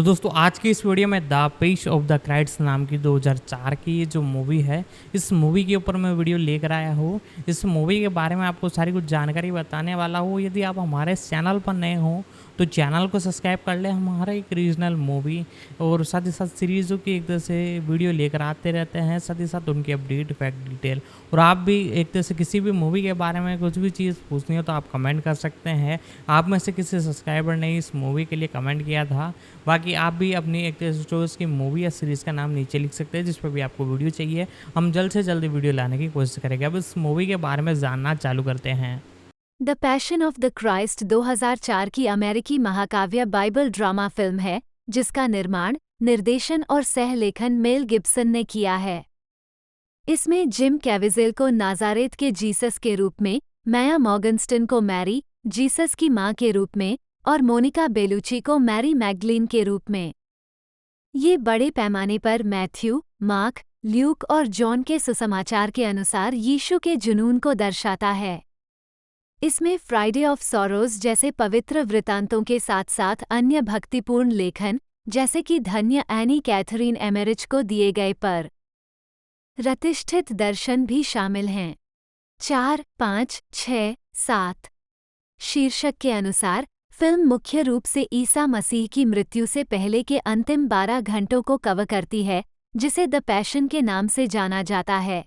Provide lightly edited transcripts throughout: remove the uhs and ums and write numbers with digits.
दोस्तों आज की इस वीडियो में द पेश ऑफ द क्राइड्स नाम की 2004 की ये जो मूवी है, इस मूवी के ऊपर मैं वीडियो लेकर आया हूँ। इस मूवी के बारे में आपको सारी कुछ जानकारी बताने वाला हूँ। यदि आप हमारे चैनल पर नए हो तो चैनल को सब्सक्राइब कर ले। हमारा एक रीजनल मूवी और साथ ही साथ सीरीज़ों की एक तरह से वीडियो लेकर आते रहते हैं, साथ ही साथ उनकी अपडेट फैक्ट डिटेल। और आप भी एक तरह से किसी भी मूवी के बारे में कुछ भी चीज़ पूछनी हो तो आप कमेंट कर सकते हैं। आप में से किसी सब्सक्राइबर ने इस मूवी के लिए कमेंट किया था। बाकी आप भी अपनी एक चॉइस की मूवी या सीरीज़ का नाम नीचे लिख सकते हैं जिस पर भी आपको वीडियो चाहिए। हम जल्द से जल्द वीडियो लाने की कोशिश करेंगे। अब इस मूवी के बारे में जानना चालू करते हैं। The Passion of the Christ 2004 की अमेरिकी महाकाव्य बाइबल ड्रामा फिल्म है जिसका निर्माण, निर्देशन और सह-लेखन मेल गिब्सन ने किया है। इसमें जिम कैविजेल को नाजारेथ के जीसस के रूप में, माया मॉर्गनस्टन को मैरी, जीसस की मां के रूप में और मोनिका बेलुची को मैरी मैगडलीन के रूप में। ये बड़े पैमाने पर मैथ्यू, मार्क, ल्यूक और जॉन के सुसमाचार के अनुसार यीशु के जुनून को दर्शाता है। इसमें फ्राइडे ऑफ सॉरोज जैसे पवित्र वृत्तांतों के साथ साथ अन्य भक्तिपूर्ण लेखन, जैसे कि धन्य एनी कैथरीन एमेरिच को दिए गए पर प्रतिष्ठित दर्शन भी शामिल हैं। 4, 5, 6, 7 शीर्षक के अनुसार फिल्म मुख्य रूप से ईसा मसीह की मृत्यु से पहले के अंतिम 12 घंटों को कवर करती है, जिसे द पैशन के नाम से जाना जाता है।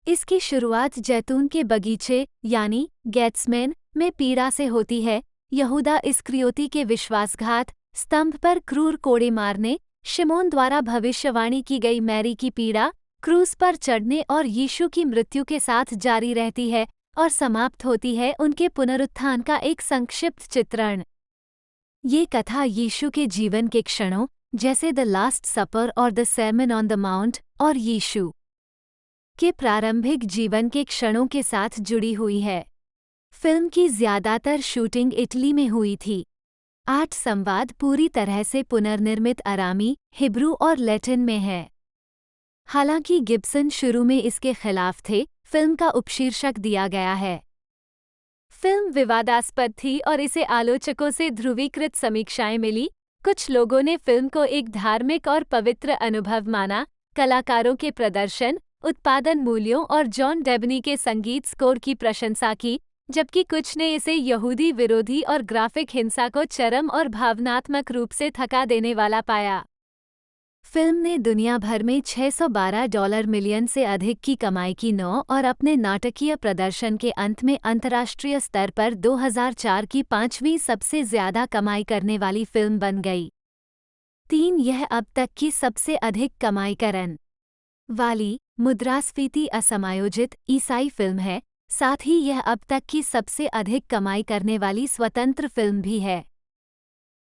इसकी शुरुआत जैतून के बगीचे यानी गेत्समेन में पीड़ा से होती है। यहूदा इस्करियोती के विश्वासघात, स्तंभ पर क्रूर कोड़े मारने, शिमोन द्वारा भविष्यवाणी की गई मैरी की पीड़ा, क्रूस पर चढ़ने और यीशु की मृत्यु के साथ जारी रहती है और समाप्त होती है उनके पुनरुत्थान का एक संक्षिप्त चित्रण। ये कथा यीशु के जीवन के क्षणों जैसे द लास्ट सपर और the sermon on the mount और यीशु के प्रारंभिक जीवन के क्षणों के साथ जुड़ी हुई है। फिल्म की ज्यादातर शूटिंग इटली में हुई थी। 8 संवाद पूरी तरह से पुनर्निर्मित अरामी, हिब्रू और लैटिन में है। हालांकि गिब्सन शुरू में इसके खिलाफ थे, फिल्म का उपशीर्षक दिया गया है। फिल्म विवादास्पद थी और इसे आलोचकों से ध्रुवीकृत समीक्षाएं मिली। कुछ लोगों ने फिल्म को एक धार्मिक और पवित्र अनुभव माना, कलाकारों के प्रदर्शन, उत्पादन मूल्यों और जॉन डेबनी के संगीत स्कोर की प्रशंसा की, जबकि कुछ ने इसे यहूदी विरोधी और ग्राफिक हिंसा को चरम और भावनात्मक रूप से थका देने वाला पाया। फिल्म ने दुनिया भर में $612 मिलियन से अधिक की कमाई की 9 और अपने नाटकीय प्रदर्शन के अंत में अंतर्राष्ट्रीय स्तर पर 2004 की 5वीं सबसे ज्यादा कमाई करने वाली फिल्म बन गई। 3 यह अब तक की सबसे अधिक कमाई करने वाली मुद्रास्फीति असमायोजित ईसाई फिल्म है, साथ ही यह अब तक की सबसे अधिक कमाई करने वाली स्वतंत्र फिल्म भी है।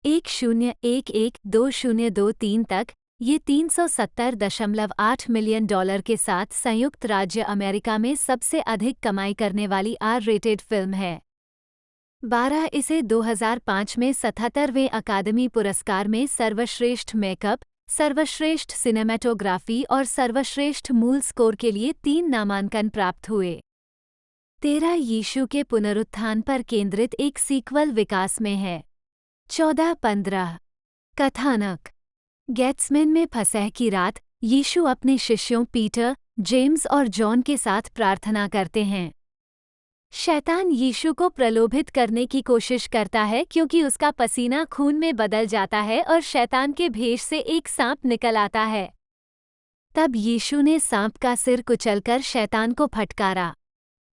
1011-2023 तक ये $370.8 मिलियन के साथ संयुक्त राज्य अमेरिका में सबसे अधिक कमाई करने वाली R-रेटेड फिल्म है। 12 इसे 2005 में 77वें अकादमी पुरस्कार में सर्वश्रेष्ठ मेकअप, सर्वश्रेष्ठ सिनेमेटोग्राफी और सर्वश्रेष्ठ मूल स्कोर के लिए 3 नामांकन प्राप्त हुए। 13 यीशु के पुनरुत्थान पर केंद्रित एक सीक्वल विकास में है। 14-15 कथानक गेत्समेन में फसह की रात, यीशु अपने शिष्यों पीटर, जेम्स और जॉन के साथ प्रार्थना करते हैं। शैतान यीशु को प्रलोभित करने की कोशिश करता है क्योंकि उसका पसीना खून में बदल जाता है और शैतान के भेष से एक सांप निकल आता है। तब यीशु ने सांप का सिर कुचलकर शैतान को फटकारा।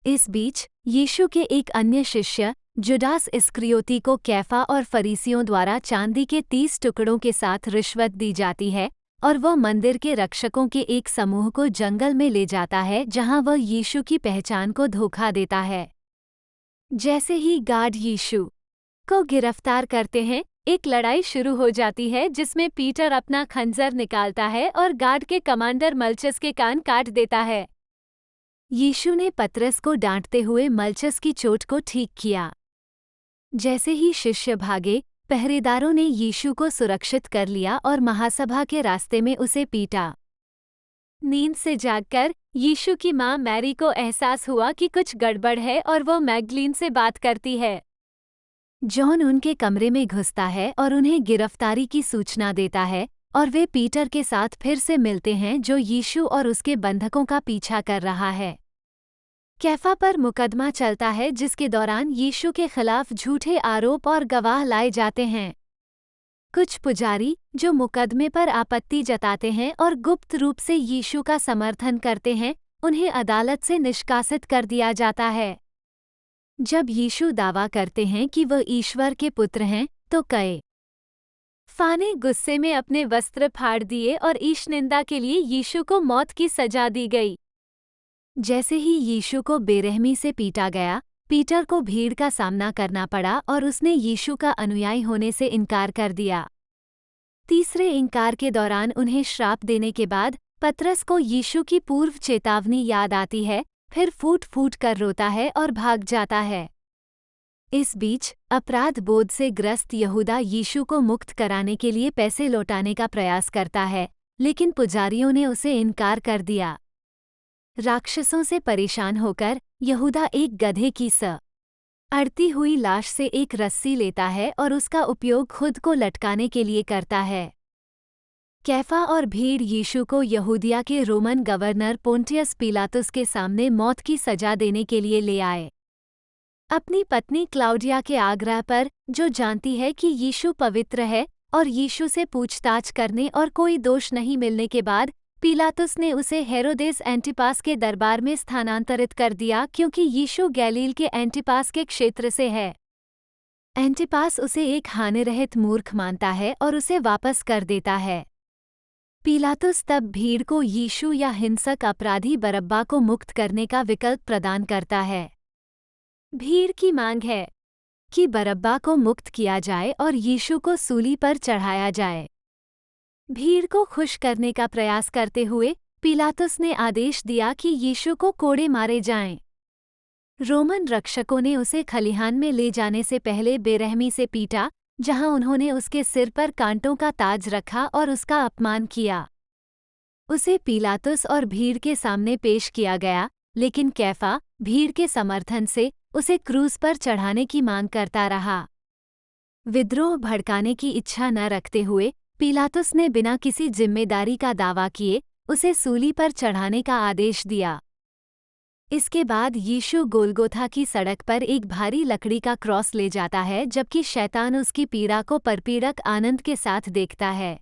इस बीच यीशु के एक अन्य शिष्य जुडास इस्करियोती को कैफा और फरीसियों द्वारा चांदी के 30 टुकड़ों के साथ रिश्वत दी जाती है और वह मंदिर के रक्षकों के एक समूह को जंगल में ले जाता है जहां वह यीशु की पहचान को धोखा देता है। जैसे ही गार्ड यीशु को गिरफ्तार करते हैं, एक लड़ाई शुरू हो जाती है जिसमें पीटर अपना खंजर निकालता है और गार्ड के कमांडर मलचस के कान काट देता है। यीशु ने पतरस को डांटते हुए मलचस की चोट को ठीक किया। जैसे ही शिष्य भागे, पहरेदारों ने यीशु को सुरक्षित कर लिया और महासभा के रास्ते में उसे पीटा। नींद से जागकर यीशु की मां मैरी को एहसास हुआ कि कुछ गड़बड़ है और वो मैगडलीन से बात करती है। जॉन उनके कमरे में घुसता है और उन्हें गिरफ्तारी की सूचना देता है और वे पीटर के साथ फिर से मिलते हैं जो यीशु और उसके बंधकों का पीछा कर रहा है। कैफा पर मुकदमा चलता है जिसके दौरान यीशु के खिलाफ झूठे आरोप और गवाह लाए जाते हैं। कुछ पुजारी जो मुकदमे पर आपत्ति जताते हैं और गुप्त रूप से यीशु का समर्थन करते हैं, उन्हें अदालत से निष्कासित कर दिया जाता है। जब यीशु दावा करते हैं कि वह ईश्वर के पुत्र हैं, तो कैफा ने गुस्से में अपने वस्त्र फाड़ दिए और ईशनिंदा के लिए यीशु को मौत की सजा दी गई। जैसे ही यीशु को बेरहमी से पीटा गया, पीटर को भीड़ का सामना करना पड़ा और उसने यीशु का अनुयायी होने से इनकार कर दिया। तीसरे इनकार के दौरान उन्हें श्राप देने के बाद पतरस को यीशु की पूर्व चेतावनी याद आती है, फिर फूट फूट कर रोता है और भाग जाता है। इस बीच अपराध बोध से ग्रस्त यहूदा यीशु को मुक्त कराने के लिए पैसे लौटाने का प्रयास करता है, लेकिन पुजारियों ने उसे इनकार कर दिया। राक्षसों से परेशान होकर यहूदा एक गधे की अड़ती हुई लाश से एक रस्सी लेता है और उसका उपयोग खुद को लटकाने के लिए करता है। कैफा और भीड़ यीशु को यहूदिया के रोमन गवर्नर पोंटियस पिलातुस के सामने मौत की सजा देने के लिए ले आए। अपनी पत्नी क्लाउडिया के आग्रह पर, जो जानती है कि यीशु पवित्र है, और यीशु से पूछताछ करने और कोई दोष नहीं मिलने के बाद पिलातुस ने उसे हेरोदेस एंटिपास के दरबार में स्थानांतरित कर दिया क्योंकि यीशु गैलील के एंटिपास के क्षेत्र से है। एंटिपास उसे एक हानिरहित मूर्ख मानता है और उसे वापस कर देता है। पिलातुस तब भीड़ को यीशु या हिंसक अपराधी बरब्बा को मुक्त करने का विकल्प प्रदान करता है। भीड़ की मांग है कि बरब्बा को मुक्त किया जाए और यीशु को सूली पर चढ़ाया जाए। भीड़ को खुश करने का प्रयास करते हुए पिलातुस ने आदेश दिया कि यीशु को कोड़े मारे जाएं। रोमन रक्षकों ने उसे खलिहान में ले जाने से पहले बेरहमी से पीटा, जहां उन्होंने उसके सिर पर कांटों का ताज रखा और उसका अपमान किया। उसे पिलातुस और भीड़ के सामने पेश किया गया, लेकिन कैफा भीड़ के समर्थन से उसे क्रूस पर चढ़ाने की मांग करता रहा। विद्रोह भड़काने की इच्छा न रखते हुए पिलातुस ने बिना किसी जिम्मेदारी का दावा किए उसे सूली पर चढ़ाने का आदेश दिया। इसके बाद यीशु गोलगोथा की सड़क पर एक भारी लकड़ी का क्रॉस ले जाता है, जबकि शैतान उसकी पीड़ा को परपीड़क आनंद के साथ देखता है।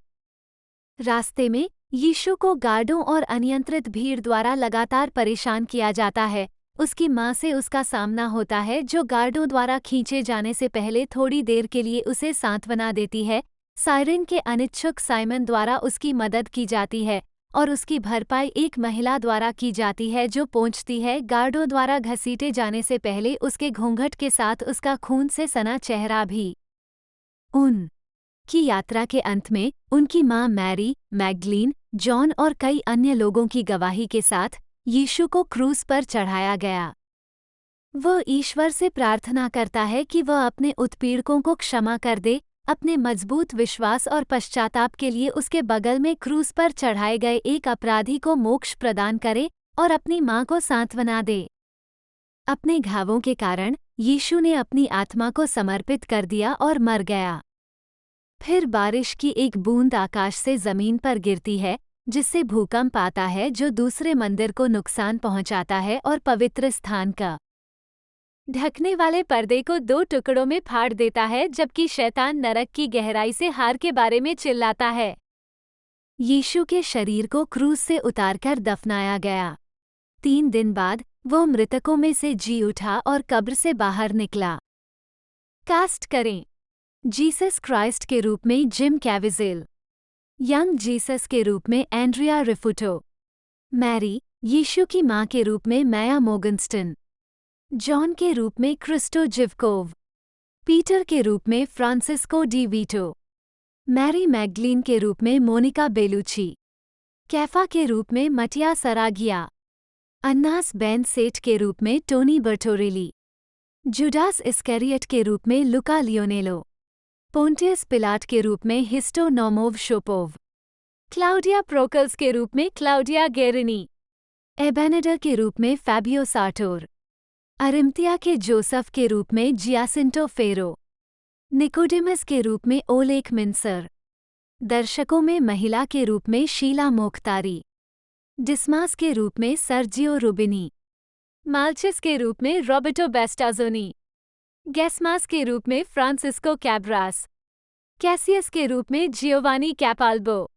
रास्ते में यीशु को गार्डों और अनियंत्रित भीड़ द्वारा लगातार परेशान किया जाता है। उसकी मां से उसका सामना होता है, जो गार्डों द्वारा खींचे जाने से पहले थोड़ी देर के लिए उसे सांत्वना देती है। साइरन के अनिच्छुक साइमन द्वारा उसकी मदद की जाती है और उसकी भरपाई एक महिला द्वारा की जाती है जो पहुंचती है गार्डों द्वारा घसीटे जाने से पहले उसके घूंघट के साथ उसका खून से सना चेहरा भी। उनकी यात्रा के अंत में उनकी मां मैरी, मैगडलीन, जॉन और कई अन्य लोगों की गवाही के साथ यीशु को क्रूस पर चढ़ाया गया। वह ईश्वर से प्रार्थना करता है कि वह अपने उत्पीड़कों को क्षमा कर दे, अपने मजबूत विश्वास और पश्चाताप के लिए उसके बगल में क्रूस पर चढ़ाए गए एक अपराधी को मोक्ष प्रदान करे और अपनी मां को सांत्वना दे। अपने घावों के कारण यीशु ने अपनी आत्मा को समर्पित कर दिया और मर गया। फिर बारिश की एक बूंद आकाश से जमीन पर गिरती है, जिससे भूकंप आता है जो दूसरे मंदिर को नुकसान पहुंचाता है और पवित्र स्थान का ढकने वाले पर्दे को 2 टुकड़ों में फाड़ देता है, जबकि शैतान नरक की गहराई से हार के बारे में चिल्लाता है। यीशु के शरीर को क्रूस से उतारकर दफनाया गया। 3 दिन बाद वो मृतकों में से जी उठा और कब्र से बाहर निकला। कास्ट करें। जीसस क्राइस्ट के रूप में जिम कैविज़ेल, यंग जीसस के रूप में एंड्रिया रिफुटो, मैरी यीशु की मां के रूप में माया मोगनस्टन, जॉन के रूप में क्रिस्टो जिवकोव, पीटर के रूप में Francisco De Vito, Mary Magdalene के रूप में मोनिका बेलुची, कैफा के रूप में मटिया सरागिया, अन्नास बेन सेठ के रूप में टोनी बर्टोरेली, जुडास इस्कैरियट के रूप में लुका लियोनेलो, पोंटियस पिलाट के रूप में हिस्टो नोमोव शोपोव, क्लाउडिया प्रोकल्स के रूप में क्लाउडिया गेरिनी, एबेनेडर के रूप में फैबियो सार्टोर, अरिमतिया के जोसेफ के रूप में जियासिंटो फेरो, निकोडेमस के रूप में ओलेक मिन्सर। दर्शकों में महिला के रूप में शीला मोख्तारी। डिस्मास के रूप में सर्जियो रुबिनी। माल्चिस के रूप में रॉबर्टो बेस्टाजोनी। गैसमास के रूप में फ्रांसिस्को कैब्रास। कैसियस के रूप में जियोवानी कैपाल्बो।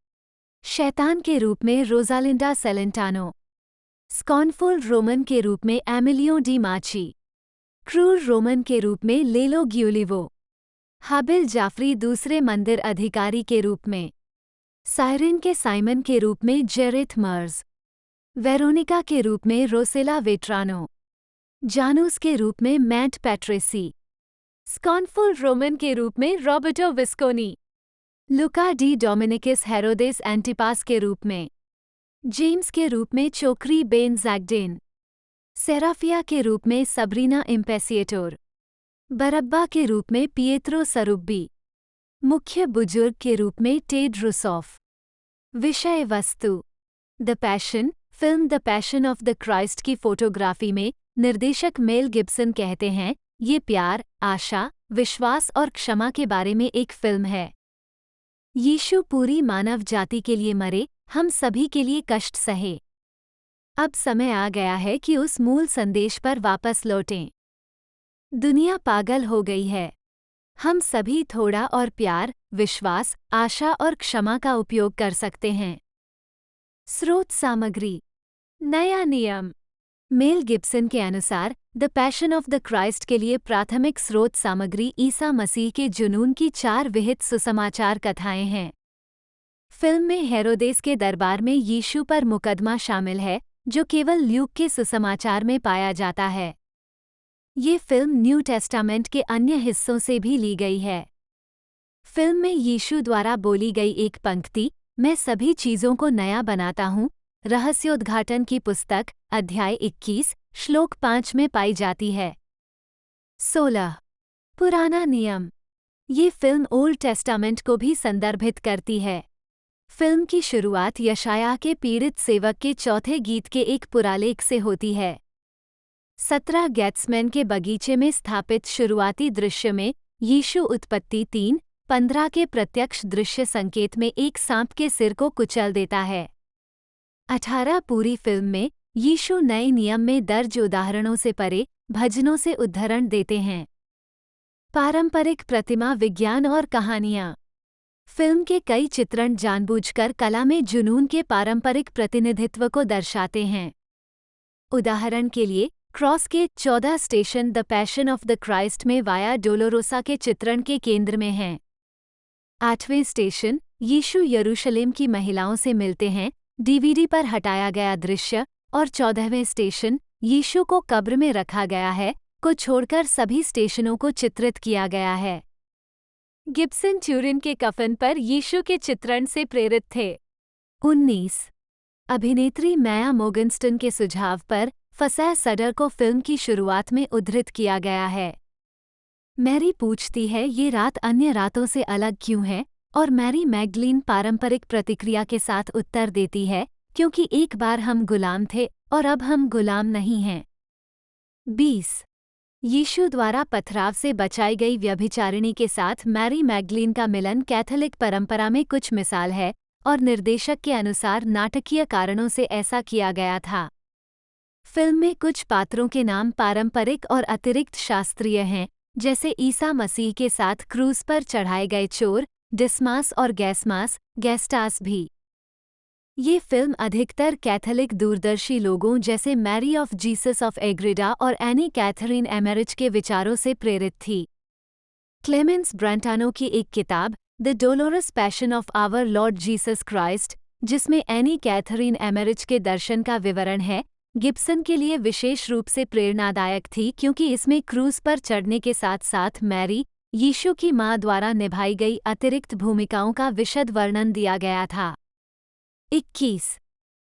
शैतान के रूप में रोजालिंडा सेलेंटानो। स्कॉनफुल रोमन के रूप में एमिलियो डी माची। क्रूर रोमन के रूप में लेलो ग्यूलिवो। हाबिल जाफरी दूसरे मंदिर अधिकारी के रूप में। साइरिन के साइमन के रूप में जेरेथ मर्ज। वेरोनिका के रूप में रोसेला वेट्रानो। जानूस के रूप में मैट पैट्रेसी। स्कॉनफुल रोमन के रूप में रॉबर्टो विस्कोनी। लुका डी डोमिनिकस हेरोदेस एंटिपास के रूप में। जेम्स के रूप में चोकरी बेन जैगडेन। सेराफिया के रूप में सबरीना इम्पेसिएटोर। बरब्बा के रूप में पिएत्रो सरुब्बी। मुख्य बुजुर्ग के रूप में टेड रुसॉफ। विषय वस्तु। The passion film the Passion of the Christ की फोटोग्राफी में निर्देशक मेल गिब्सन कहते हैं, ये प्यार, आशा, विश्वास और क्षमा के बारे में एक फिल्म है। यीशु पूरी मानव जाति के लिए मरे, हम सभी के लिए कष्ट सहे। अब समय आ गया है कि उस मूल संदेश पर वापस लौटें। दुनिया पागल हो गई है। हम सभी थोड़ा और प्यार, विश्वास, आशा और क्षमा का उपयोग कर सकते हैं। स्रोत सामग्री। नया नियम। मेल गिब्सन के अनुसार the Passion of the Christ के लिए प्राथमिक स्रोत सामग्री ईसा मसीह के जुनून की 4 विहित सुसमाचार कथाएं हैं। फिल्म में हेरोदेस के दरबार में यीशु पर मुकदमा शामिल है, जो केवल ल्यूक के सुसमाचार में पाया जाता है। ये फिल्म न्यू टेस्टामेंट के अन्य हिस्सों से भी ली गई है। फिल्म में यीशु द्वारा बोली गई एक पंक्ति, मैं सभी चीज़ों को नया बनाता हूँ, रहस्योद्घाटन की पुस्तक, अध्याय 21, श्लोक 5 में पाई जाती है। 16. पुराना नियम। ये फिल्म ओल्ड टेस्टामेंट को भी संदर्भित करती है। फिल्म की शुरुआत यशायाह के पीड़ित सेवक के चौथे गीत के एक पुरालेख से होती है। 17 गेत्समैन के बगीचे में स्थापित शुरुआती दृश्य में यीशु उत्पत्ति 3:15 के प्रत्यक्ष दृश्य संकेत में एक सांप के सिर को कुचल देता है। 18 पूरी फिल्म में यीशु नए नियम में दर्ज उदाहरणों से परे भजनों से उद्धरण देते हैं। पारंपरिक प्रतिमा विज्ञान और कहानियाँ। फिल्म के कई चित्रण जानबूझकर कला में जुनून के पारंपरिक प्रतिनिधित्व को दर्शाते हैं। उदाहरण के लिए क्रॉस के 14 station the Passion of the Christ में वाया डोलोरोसा के चित्रण के केंद्र में हैं। 8वें स्टेशन यीशु यरूशलेम की महिलाओं से मिलते हैं, डीवीडी पर हटाया गया दृश्य, और 14वें स्टेशन यीशु को कब्र में रखा गया है को छोड़कर सभी स्टेशनों को चित्रित किया गया है। गिब्सन ट्यूरिन के कफन पर यीशु के चित्रण से प्रेरित थे। 19. अभिनेत्री मैया मोगनस्टन के सुझाव पर फसह सडर को फिल्म की शुरुआत में उद्धृत किया गया है। मैरी पूछती है ये रात अन्य रातों से अलग क्यों है, और मैरी मैगडलीन पारंपरिक प्रतिक्रिया के साथ उत्तर देती है, क्योंकि एक बार हम गुलाम थे और अब हम गुलाम नहीं हैं। 20. यीशु द्वारा पथराव से बचाई गई व्यभिचारिणी के साथ मैरी मैगडलीन का मिलन कैथोलिक परंपरा में कुछ मिसाल है, और निर्देशक के अनुसार नाटकीय कारणों से ऐसा किया गया था। फिल्म में कुछ पात्रों के नाम पारंपरिक और अतिरिक्त शास्त्रीय हैं, जैसे ईसा मसीह के साथ क्रूज पर चढ़ाए गए चोर, डिस्मास और गैसमास, गैस्टास भी। ये फिल्म अधिकतर कैथोलिक दूरदर्शी लोगों जैसे मैरी ऑफ जीसस ऑफ एग्रिडा और एनी कैथरीन एमेरिच के विचारों से प्रेरित थी। क्लेमेंस ब्रांटानो की एक किताब the Dolorous Passion of Our Lord Jesus Christ, जिसमें एनी कैथरीन एमेरिच के दर्शन का विवरण है, गिब्सन के लिए विशेष रूप से प्रेरणादायक थी, क्योंकि इसमें क्रूज पर चढ़ने के साथ साथ मैरी, यीशु की मां द्वारा निभाई गई अतिरिक्त भूमिकाओं का विशद वर्णन दिया गया था। 21.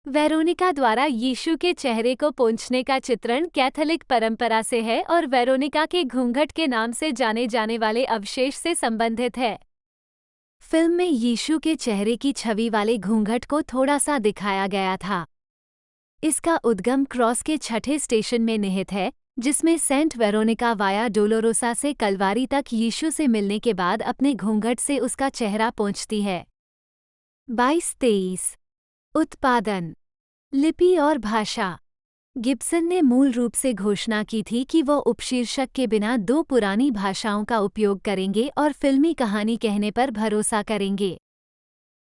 वेरोनिका द्वारा यीशु के चेहरे को पोंछने का चित्रण कैथोलिक परंपरा से है और वेरोनिका के घूंघट के नाम से जाने जाने वाले अवशेष से संबंधित है। फिल्म में यीशु के चेहरे की छवि वाले घूंघट को थोड़ा सा दिखाया गया था। इसका उद्गम क्रॉस के 6ठे स्टेशन में निहित है, जिसमें सेंट वेरोनिका वाया डोलोरोसा से कलवारी तक यीशु से मिलने के बाद अपने घूंघट से उसका चेहरा पोंछती है। 22-23 उत्पादन, लिपि और भाषा। गिब्सन ने मूल रूप से घोषणा की थी कि वो उपशीर्षक के बिना 2 पुरानी भाषाओं का उपयोग करेंगे और फिल्मी कहानी कहने पर भरोसा करेंगे।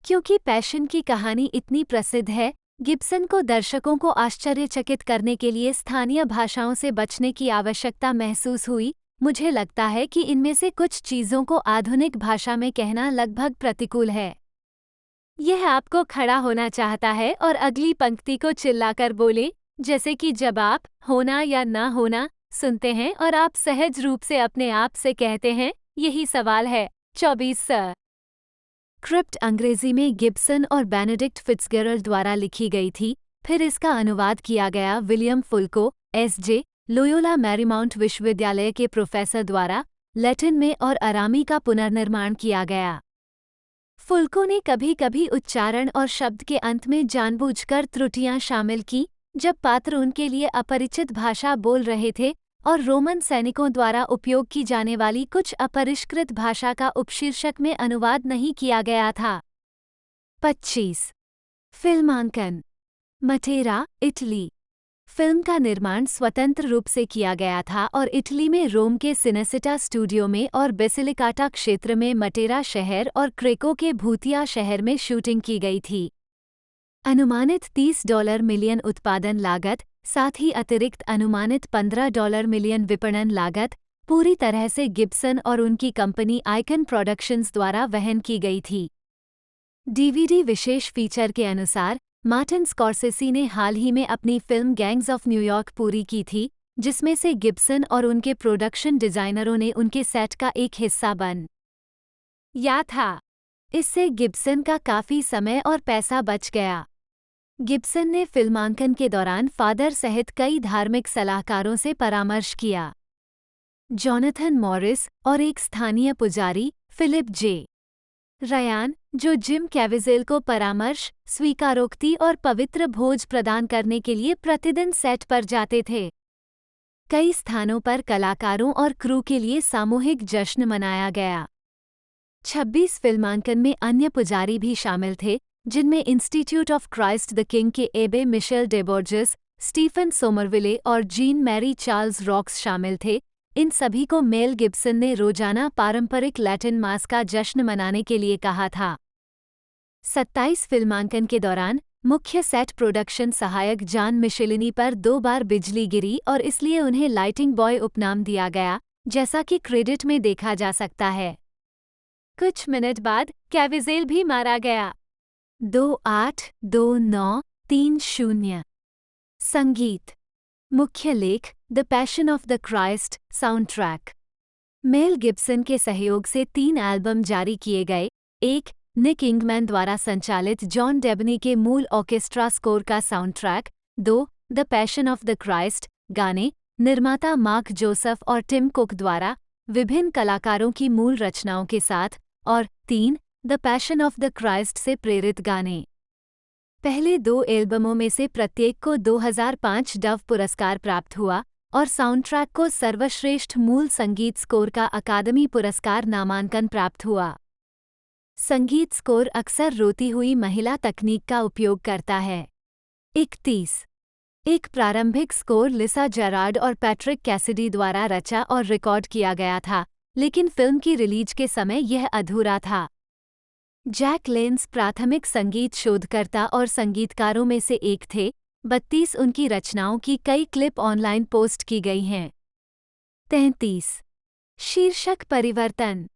क्योंकि पैशन की कहानी इतनी प्रसिद्ध है, गिब्सन को दर्शकों को आश्चर्यचकित करने के लिए स्थानीय भाषाओं से बचने की आवश्यकता महसूस हुई। मुझे लगता है कि इनमें से कुछ चीज़ों को आधुनिक भाषा में कहना लगभग प्रतिकूल है। यह आपको खड़ा होना चाहता है और अगली पंक्ति को चिल्लाकर बोले, जैसे कि जब आप होना या ना होना सुनते हैं और आप सहज रूप से अपने आप से कहते हैं, यही सवाल है। 24 क्रिप्ट अंग्रेजी में गिब्सन और बेनेडिक्ट फिट्जगेरल्ड द्वारा लिखी गई थी, फिर इसका अनुवाद किया गया विलियम फुल्को, एस.जे. लोयोला मैरीमाउंट विश्वविद्यालय के प्रोफेसर द्वारा लैटिन में और अरामी का पुनर्निर्माण किया गया। फुल्को ने कभी कभी उच्चारण और शब्द के अंत में जानबूझकर त्रुटियां शामिल की, जब पात्र उनके लिए अपरिचित भाषा बोल रहे थे और रोमन सैनिकों द्वारा उपयोग की जाने वाली कुछ अपरिष्कृत भाषा का उपशीर्षक में अनुवाद नहीं किया गया था। 25 फिल्मांकन, मटेरा, इटली। फिल्म का निर्माण स्वतंत्र रूप से किया गया था और इटली में रोम के सिनेसिटा स्टूडियो में और बेसिलिकाटा क्षेत्र में मटेरा शहर और क्रेको के भूतिया शहर में शूटिंग की गई थी। अनुमानित $30 मिलियन उत्पादन लागत, साथ ही अतिरिक्त अनुमानित $15 मिलियन विपणन लागत, पूरी तरह से गिब्सन और उनकी कंपनी आइकन प्रोडक्शंस द्वारा वहन की गई थी। डीवीडी विशेष फीचर के अनुसार मार्टिन स्कॉर्सेसी ने हाल ही में अपनी फिल्म गैंग्स ऑफ न्यूयॉर्क पूरी की थी, जिसमें से गिब्सन और उनके प्रोडक्शन डिजाइनरों ने उनके सेट का एक हिस्सा बन या था। इससे गिब्सन का काफी समय और पैसा बच गया। गिब्सन ने फिल्मांकन के दौरान फादर सहित कई धार्मिक सलाहकारों से परामर्श किया। जॉनथन मॉरिस और एक स्थानीय पुजारी, फिलिप जे. रयान, जो जिम कैविजेल को परामर्श, स्वीकारोक्ति और पवित्र भोज प्रदान करने के लिए प्रतिदिन सेट पर जाते थे। कई स्थानों पर कलाकारों और क्रू के लिए सामूहिक जश्न मनाया गया। 26 फिल्मांकन में अन्य पुजारी भी शामिल थे, जिनमें institute of Christ the king के एबे मिशेल डेबोर्जेस, स्टीफन सोमरविले और जीन मैरी चार्ल्स रॉक्स शामिल थे। इन सभी को मेल गिब्सन ने रोजाना पारंपरिक लैटिन मास का जश्न मनाने के लिए कहा था। 27 फिल्मांकन के दौरान मुख्य सेट प्रोडक्शन सहायक जॉन मिशेलिनी पर 2 बार बिजली गिरी और इसलिए उन्हें लाइटिंग बॉय उपनाम दिया गया, जैसा कि क्रेडिट में देखा जा सकता है। कुछ मिनट बाद कैविजेल भी मारा गया। 28-29-30 संगीत, मुख्य लेख the Passion of the Christ soundtrack. Mel Gibson के सहयोग से 3 एल्बम जारी किए गए। 1 निक इंगमैन द्वारा संचालित जॉन डेबनी के मूल ऑर्केस्ट्रा स्कोर का soundtrack. 2 the Passion of the Christ गाने, निर्माता मार्क जोसेफ और टिम कुक द्वारा विभिन्न कलाकारों की मूल रचनाओं के साथ। और 3 the Passion of the Christ से प्रेरित गाने। पहले 2 एल्बमों में से प्रत्येक को 2005 डव पुरस्कार प्राप्त हुआ और साउंडट्रैक को सर्वश्रेष्ठ मूल संगीत स्कोर का अकादमी पुरस्कार नामांकन प्राप्त हुआ। संगीत स्कोर अक्सर रोती हुई महिला तकनीक का उपयोग करता है। 31 एक प्रारंभिक स्कोर लिसा जेरार्ड और पैट्रिक कैसिडी द्वारा रचा और रिकॉर्ड किया गया था, लेकिन फिल्म की रिलीज के समय यह अधूरा था। जैक लेंस प्राथमिक संगीत शोधकर्ता और संगीतकारों में से एक थे। 32 उनकी रचनाओं की कई क्लिप ऑनलाइन पोस्ट की गई हैं। 33 शीर्षक परिवर्तन।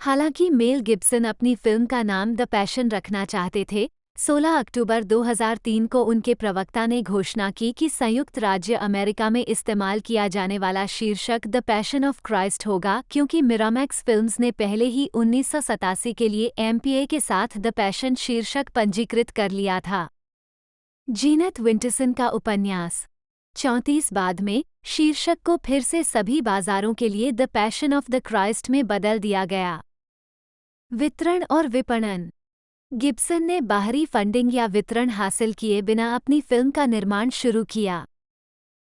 हालांकि मेल गिब्सन अपनी फिल्म का नाम द पैशन रखना चाहते थे, 16 अक्टूबर 2003 को उनके प्रवक्ता ने घोषणा की कि संयुक्त राज्य अमेरिका में इस्तेमाल किया जाने वाला शीर्षक द पैशन ऑफ क्राइस्ट होगा, क्योंकि मिरामैक्स फिल्म्स ने पहले ही 1987 के लिए एमपीए के साथ द पैशन शीर्षक पंजीकृत कर लिया था। जीनत विंटरसन का उपन्यास 34 बाद में शीर्षक को फिर से सभी बाजारों के लिए the Passion of the Christ में बदल दिया गया। वितरण और विपणन। गिब्सन ने बाहरी फंडिंग या वितरण हासिल किए बिना अपनी फिल्म का निर्माण शुरू किया।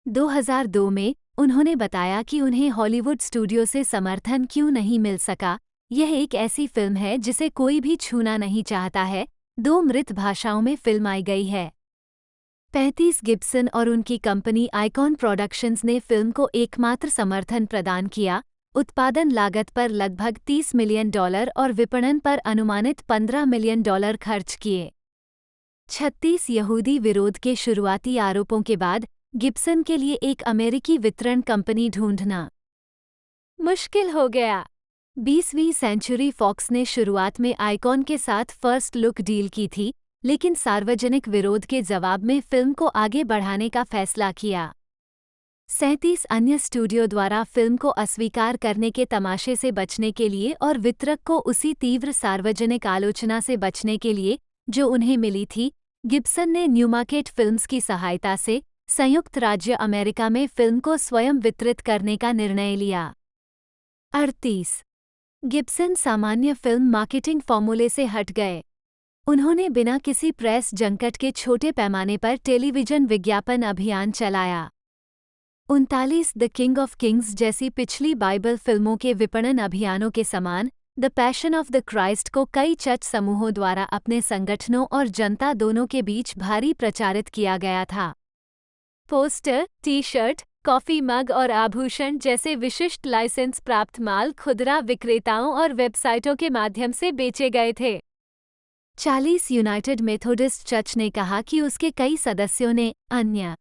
2002 में उन्होंने बताया कि उन्हें हॉलीवुड स्टूडियो से समर्थन क्यों नहीं मिल सका। यह एक ऐसी फिल्म है जिसे कोई भी छूना नहीं चाहता है। 2 मृत भाषाओं में फिल्माई गई है। 35 गिब्सन और उनकी कंपनी आइकॉन प्रोडक्शंस ने फिल्म को एकमात्र समर्थन प्रदान किया, उत्पादन लागत पर लगभग $30 मिलियन और विपणन पर अनुमानित $15 मिलियन खर्च किए। 36 यहूदी विरोध के शुरुआती आरोपों के बाद गिब्सन के लिए एक अमेरिकी वितरण कंपनी ढूंढना मुश्किल हो गया। 20वीं सेंचुरी फॉक्स ने शुरुआत में आइकॉन के साथ फर्स्ट लुक डील की थी, लेकिन सार्वजनिक विरोध के जवाब में फिल्म को आगे बढ़ाने का फैसला किया। 37 अन्य स्टूडियो द्वारा फिल्म को अस्वीकार करने के तमाशे से बचने के लिए और वितरक को उसी तीव्र सार्वजनिक आलोचना से बचने के लिए जो उन्हें मिली थी, गिब्सन ने न्यूमार्केट फिल्म्स की सहायता से संयुक्त राज्य अमेरिका में फिल्म को स्वयं वितरित करने का निर्णय लिया। 38 गिब्सन सामान्य फिल्म मार्केटिंग फॉर्मूले से हट गए। उन्होंने बिना किसी प्रेस जंकट के छोटे पैमाने पर टेलीविजन विज्ञापन अभियान चलाया। 39 द किंग ऑफ किंग्स जैसी पिछली बाइबल फिल्मों के विपणन अभियानों के समान the Passion of the Christ को कई चर्च समूहों द्वारा अपने संगठनों और जनता दोनों के बीच भारी प्रचारित किया गया था। Poster, T shirt, coffee mug और आभूषण जैसे विशिष्ट लाइसेंस प्राप्त माल खुदरा विक्रेताओं और वेबसाइटों के माध्यम से बेचे गए थे। 40 यूनाइटेड मेथोडिस्ट चर्च ने कहा कि उसके कई सदस्यों ने अन्य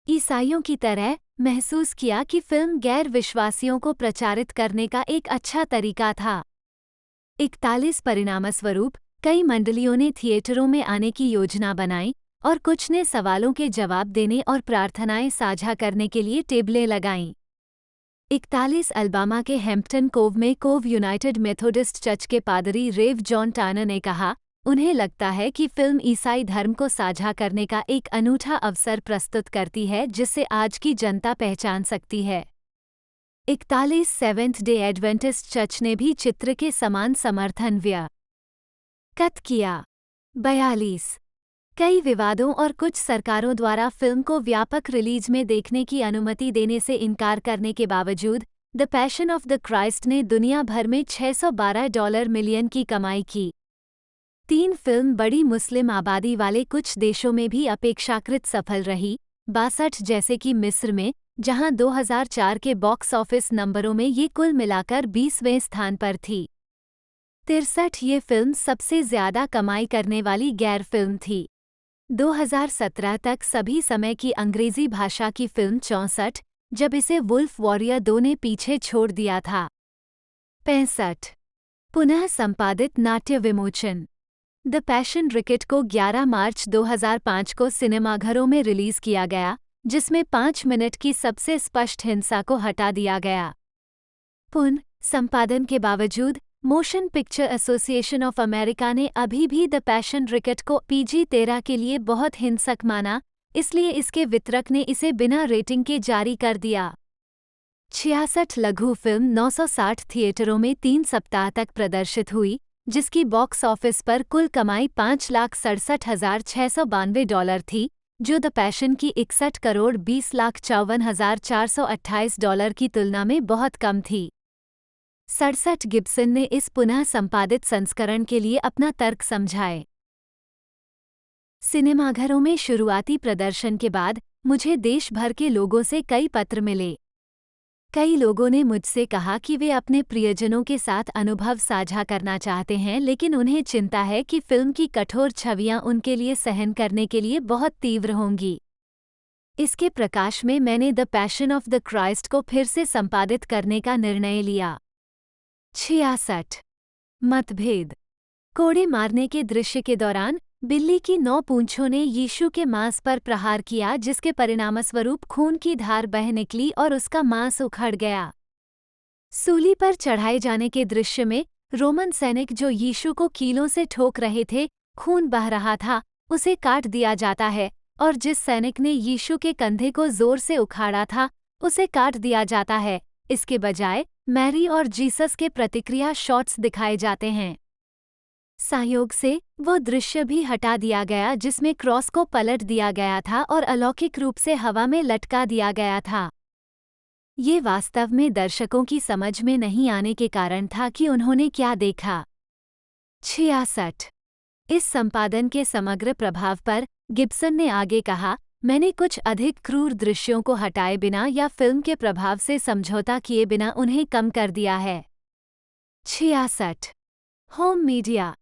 ईसाइयों की तरह महसूस किया कि फिल्म गैर विश्वासियों को प्रचारित करने का एक अच्छा तरीका था। 41 परिणामस्वरूप कई मंडलियों ने थिएटरों में आने की योजना बनाई और कुछ ने सवालों के जवाब देने और प्रार्थनाएं साझा करने के लिए टेबलें लगाईं। 41 अल्बामा के हैम्पटन कोव में कोव यूनाइटेड मेथोडिस्ट चर्च के पादरी रेव जॉन टार्नर ने कहा, उन्हें लगता है कि फिल्म ईसाई धर्म को साझा करने का एक अनूठा अवसर प्रस्तुत करती है जिसे आज की जनता पहचान सकती है। 41 सेवेंथ डे एडवेंटिस्ट चर्च ने भी चित्र के समान समर्थन व्यक्त किया। 42 कई विवादों और कुछ सरकारों द्वारा फिल्म को व्यापक रिलीज में देखने की अनुमति देने से इनकार करने के बावजूद the Passion of the Christ ने दुनिया भर में $612 मिलियन की कमाई की। 3 फिल्म बड़ी मुस्लिम आबादी वाले कुछ देशों में भी अपेक्षाकृत सफल रही, 62 जैसे कि मिस्र में, जहां 2004 के बॉक्स ऑफिस नंबरों में ये कुल मिलाकर 20वें स्थान पर थी। 63 ये फिल्म सबसे ज्यादा कमाई करने वाली गैर फिल्म थी। 2017 तक सभी समय की अंग्रेजी भाषा की फिल्म 64, जब इसे वुल्फ वॉरियर 2 ने पीछे छोड़ दिया था। 65 पुनः संपादित नाट्य विमोचन द पैशन रिकेट को 11 मार्च 2005 को सिनेमाघरों में रिलीज किया गया, जिसमें 5 मिनट की सबसे स्पष्ट हिंसा को हटा दिया गया। पुनः संपादन के बावजूद motion picture association of America ने अभी भी द पैशन रिकेट को PG-13 के लिए बहुत हिंसक माना, इसलिए इसके वितरक ने इसे बिना रेटिंग के जारी कर दिया। 66 लघु फिल्म 960 थिएटरों में 3 सप्ताह तक प्रदर्शित हुई, जिसकी बॉक्स ऑफिस पर कुल कमाई $5,67,692 थी, जो द पैशन की 61,20,54,428 की तुलना में बहुत कम थी। 67 गिब्सन ने इस पुनः संपादित संस्करण के लिए अपना तर्क समझाए। सिनेमाघरों में शुरुआती प्रदर्शन के बाद मुझे देश भर के लोगों से कई पत्र मिले। कई लोगों ने मुझसे कहा कि वे अपने प्रियजनों के साथ अनुभव साझा करना चाहते हैं, लेकिन उन्हें चिंता है कि फिल्म की कठोर छवियां उनके लिए सहन करने के लिए बहुत तीव्र होंगी। इसके प्रकाश में मैंने the Passion of the Christ को फिर से संपादित करने का निर्णय लिया। 66 मतभेद कोड़े मारने के दृश्य के दौरान बिल्ली की 9 पूंछों ने यीशु के मांस पर प्रहार किया, जिसके परिणामस्वरूप खून की धार बह निकली और उसका मांस उखड़ गया। सूली पर चढ़ाए जाने के दृश्य में रोमन सैनिक जो यीशु को कीलों से ठोक रहे थे, खून बह रहा था, उसे काट दिया जाता है, और जिस सैनिक ने यीशु के कंधे को जोर से उखाड़ा था, उसे काट दिया जाता है। इसके बजाय मैरी और जीसस के प्रतिक्रिया शॉट्स दिखाए जाते हैं। सहयोग से वो दृश्य भी हटा दिया गया जिसमें क्रॉस को पलट दिया गया था और अलौकिक रूप से हवा में लटका दिया गया था। ये वास्तव में दर्शकों की समझ में नहीं आने के कारण था कि उन्होंने क्या देखा। 66। इस संपादन के समग्र प्रभाव पर गिब्सन ने आगे कहा, मैंने कुछ अधिक क्रूर दृश्यों को हटाए बिना या फिल्म के प्रभाव से समझौता किए बिना उन्हें कम कर दिया है। 66। Home media.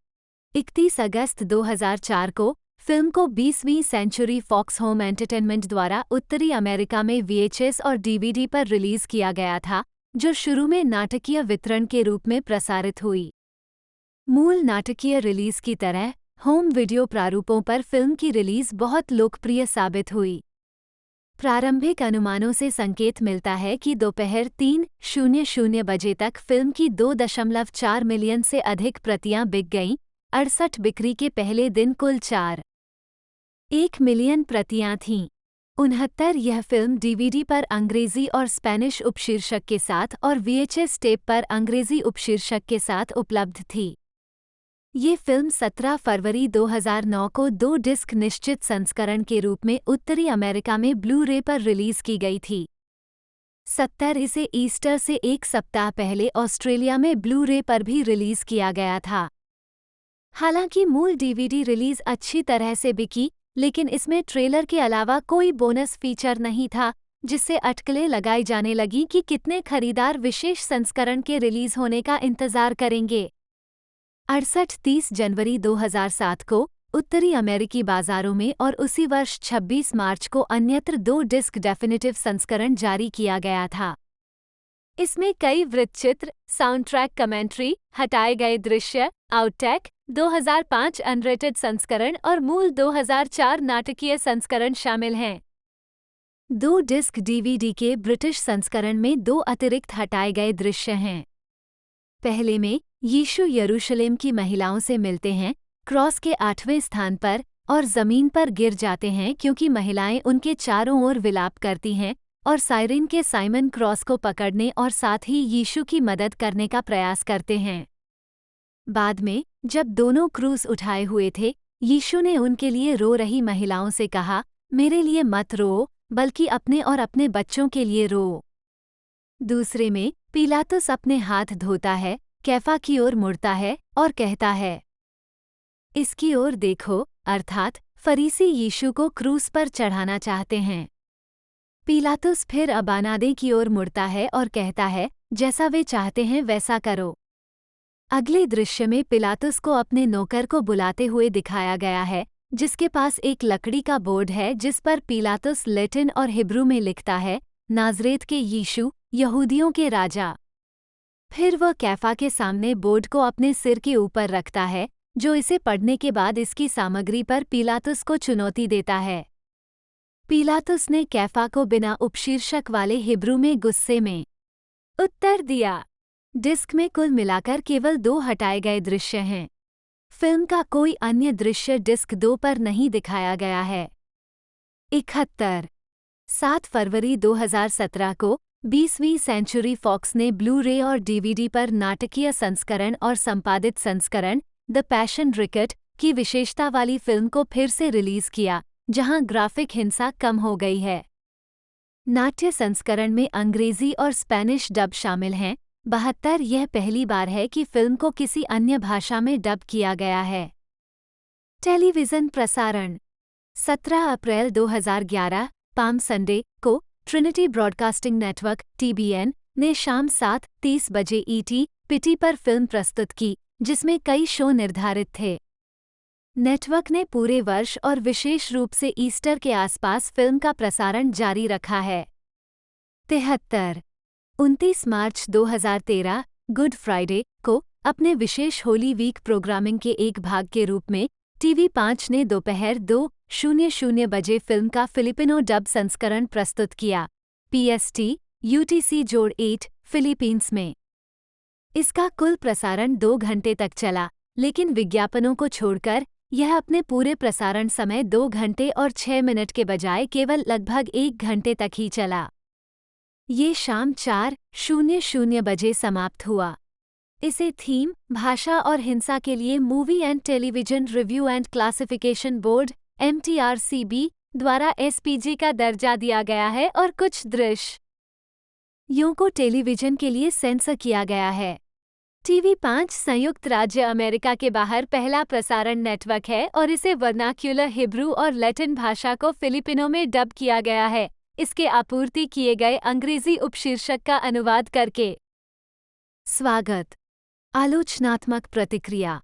31 अगस्त 2004 को फिल्म को 20वीं सेंचुरी फॉक्स होम एंटरटेनमेंट द्वारा उत्तरी अमेरिका में VHS और DVD पर रिलीज किया गया था, जो शुरू में नाटकीय वितरण के रूप में प्रसारित हुई। मूल नाटकीय रिलीज की तरह होम वीडियो प्रारूपों पर फिल्म की रिलीज बहुत लोकप्रिय साबित हुई। प्रारंभिक अनुमानों से संकेत मिलता है कि दोपहर 3:00 बजे तक फिल्म की 2.4 मिलियन से अधिक प्रतियां बिक गईं। 68 बिक्री के पहले दिन कुल 4.1 मिलियन प्रतियां थीं। 69 यह फिल्म DVD पर अंग्रेजी और स्पेनिश उपशीर्षक के साथ और VHS टेप पर अंग्रेजी उपशीर्षक के साथ उपलब्ध थी। ये फिल्म 17 फरवरी 2009 को 2 डिस्क निश्चित संस्करण के रूप में उत्तरी अमेरिका में ब्लू रे पर रिलीज की गई थी। 70 इसे ईस्टर से एक सप्ताह पहले ऑस्ट्रेलिया में ब्लू रे पर भी रिलीज किया गया था। हालांकि मूल DVD रिलीज अच्छी तरह से बिकी, लेकिन इसमें ट्रेलर के अलावा कोई बोनस फीचर नहीं था, जिससे अटकलें लगाई जाने लगी कि कितने खरीदार विशेष संस्करण के रिलीज होने का इंतजार करेंगे। 30 जनवरी 2007 को उत्तरी अमेरिकी बाजारों में और उसी वर्ष 26 मार्च को अन्यत्र 2 डिस्क डेफिनेटिव संस्करण जारी किया गया था। इसमें कई वृत्तचित्र, साउंडट्रैक कमेंट्री, हटाए गए दृश्य, आउटटेक, 2005 अनरेटेड संस्करण और मूल 2004 नाटकीय संस्करण शामिल हैं। 2 डिस्क DVD के ब्रिटिश संस्करण में 2 अतिरिक्त हटाए गए दृश्य हैं। पहले में यीशु यरूशलेम की महिलाओं से मिलते हैं, क्रॉस के 8वें स्थान पर, और जमीन पर गिर जाते हैं क्योंकि महिलाएं उनके चारों ओर विलाप करती हैं और साइरिन के साइमन क्रॉस को पकड़ने और साथ ही यीशु की मदद करने का प्रयास करते हैं। बाद में, जब दोनों क्रूस उठाए हुए थे, यीशु ने उनके लिए रो रही महिलाओं से कहा, मेरे लिए मत रो, बल्कि अपने और अपने बच्चों के लिए रो। दूसरे में, पिलातुस अपने हाथ धोता है, कैफा की ओर मुड़ता है और कहता है, इसकी ओर देखो, अर्थात फरीसी यीशु को क्रूस पर चढ़ाना चाहते हैं। पिलातुस फिर अबानादे की ओर मुड़ता है और कहता है, जैसा वे चाहते हैं वैसा करो। अगले दृश्य में पिलातुस को अपने नौकर को बुलाते हुए दिखाया गया है, जिसके पास एक लकड़ी का बोर्ड है जिस पर पिलातुस लैटिन और हिब्रू में लिखता है, नाज़रेत के यीशु, यहूदियों के राजा। फिर वह कैफा के सामने बोर्ड को अपने सिर के ऊपर रखता है, जो इसे पढ़ने के बाद इसकी सामग्री पर पिलातुस को चुनौती देता है। पिलातुस ने कैफा को बिना उपशीर्षक वाले हिब्रू में गुस्से में उत्तर दिया। डिस्क में कुल मिलाकर केवल 2 हटाए गए दृश्य हैं। फिल्म का कोई अन्य दृश्य डिस्क 2 पर नहीं दिखाया गया है। 71 7 फरवरी 2017 को 20वीं सेंचुरी फॉक्स ने ब्लू रे और DVD पर नाटकीय संस्करण और संपादित संस्करण द पैशन रिकेट की विशेषता वाली फिल्म को फिर से रिलीज किया, जहां ग्राफिक हिंसा कम हो गई है। नाट्य संस्करण में अंग्रेजी और स्पेनिश डब शामिल हैं। 72 यह पहली बार है कि फिल्म को किसी अन्य भाषा में डब किया गया है। टेलीविज़न प्रसारण 17 अप्रैल 2011 पाम संडे को ट्रिनिटी ब्रॉडकास्टिंग नेटवर्क TBN ने शाम 7:30 बजे ET पर फिल्म प्रस्तुत की, जिसमें कई शो निर्धारित थे। नेटवर्क ने पूरे वर्ष और विशेष रूप से ईस्टर के आसपास फिल्म का प्रसारण जारी रखा है। 73 29 मार्च 2013 गुड फ्राइडे को अपने विशेष होली वीक प्रोग्रामिंग के एक भाग के रूप में TV5 ने दोपहर 2:00 बजे फिल्म का फिलिपिनो डब संस्करण प्रस्तुत किया, PST UTC-8 फिलीपींस में। इसका कुल प्रसारण 2 घंटे तक चला, लेकिन विज्ञापनों को छोड़कर यह अपने पूरे प्रसारण समय 2 घंटे और 6 मिनट के बजाय केवल लगभग 1 घंटे तक ही चला। ये शाम 4:00 बजे समाप्त हुआ। इसे थीम, भाषा और हिंसा के लिए movie and television review and classification board (MTRCB) द्वारा SPG का दर्जा दिया गया है और कुछ दृश्यों को टेलीविजन के लिए सेंसर किया गया है। TV5 संयुक्त राज्य अमेरिका के बाहर पहला प्रसारण नेटवर्क है और इसे वर्नाक्यूलर हिब्रू और लैटिन भाषा को फिलिपिनो में डब किया गया है, इसके आपूर्ति किए गए अंग्रेजी उपशीर्षक का अनुवाद करके। स्वागत। आलोचनात्मक प्रतिक्रिया।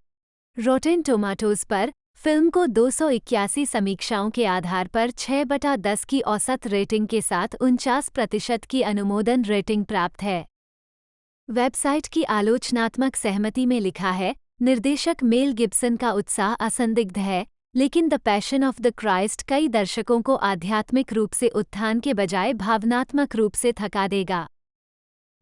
रॉटेन टोमाटोज पर फिल्म को 281 समीक्षाओं के आधार पर 6/10 की औसत रेटिंग के साथ 49% की अनुमोदन रेटिंग प्राप्त है। वेबसाइट की आलोचनात्मक सहमति में लिखा है, निर्देशक मेल गिब्सन का उत्साह असंदिग्ध है, लेकिन the Passion of the Christ कई दर्शकों को आध्यात्मिक रूप से उत्थान के बजाय भावनात्मक रूप से थका देगा।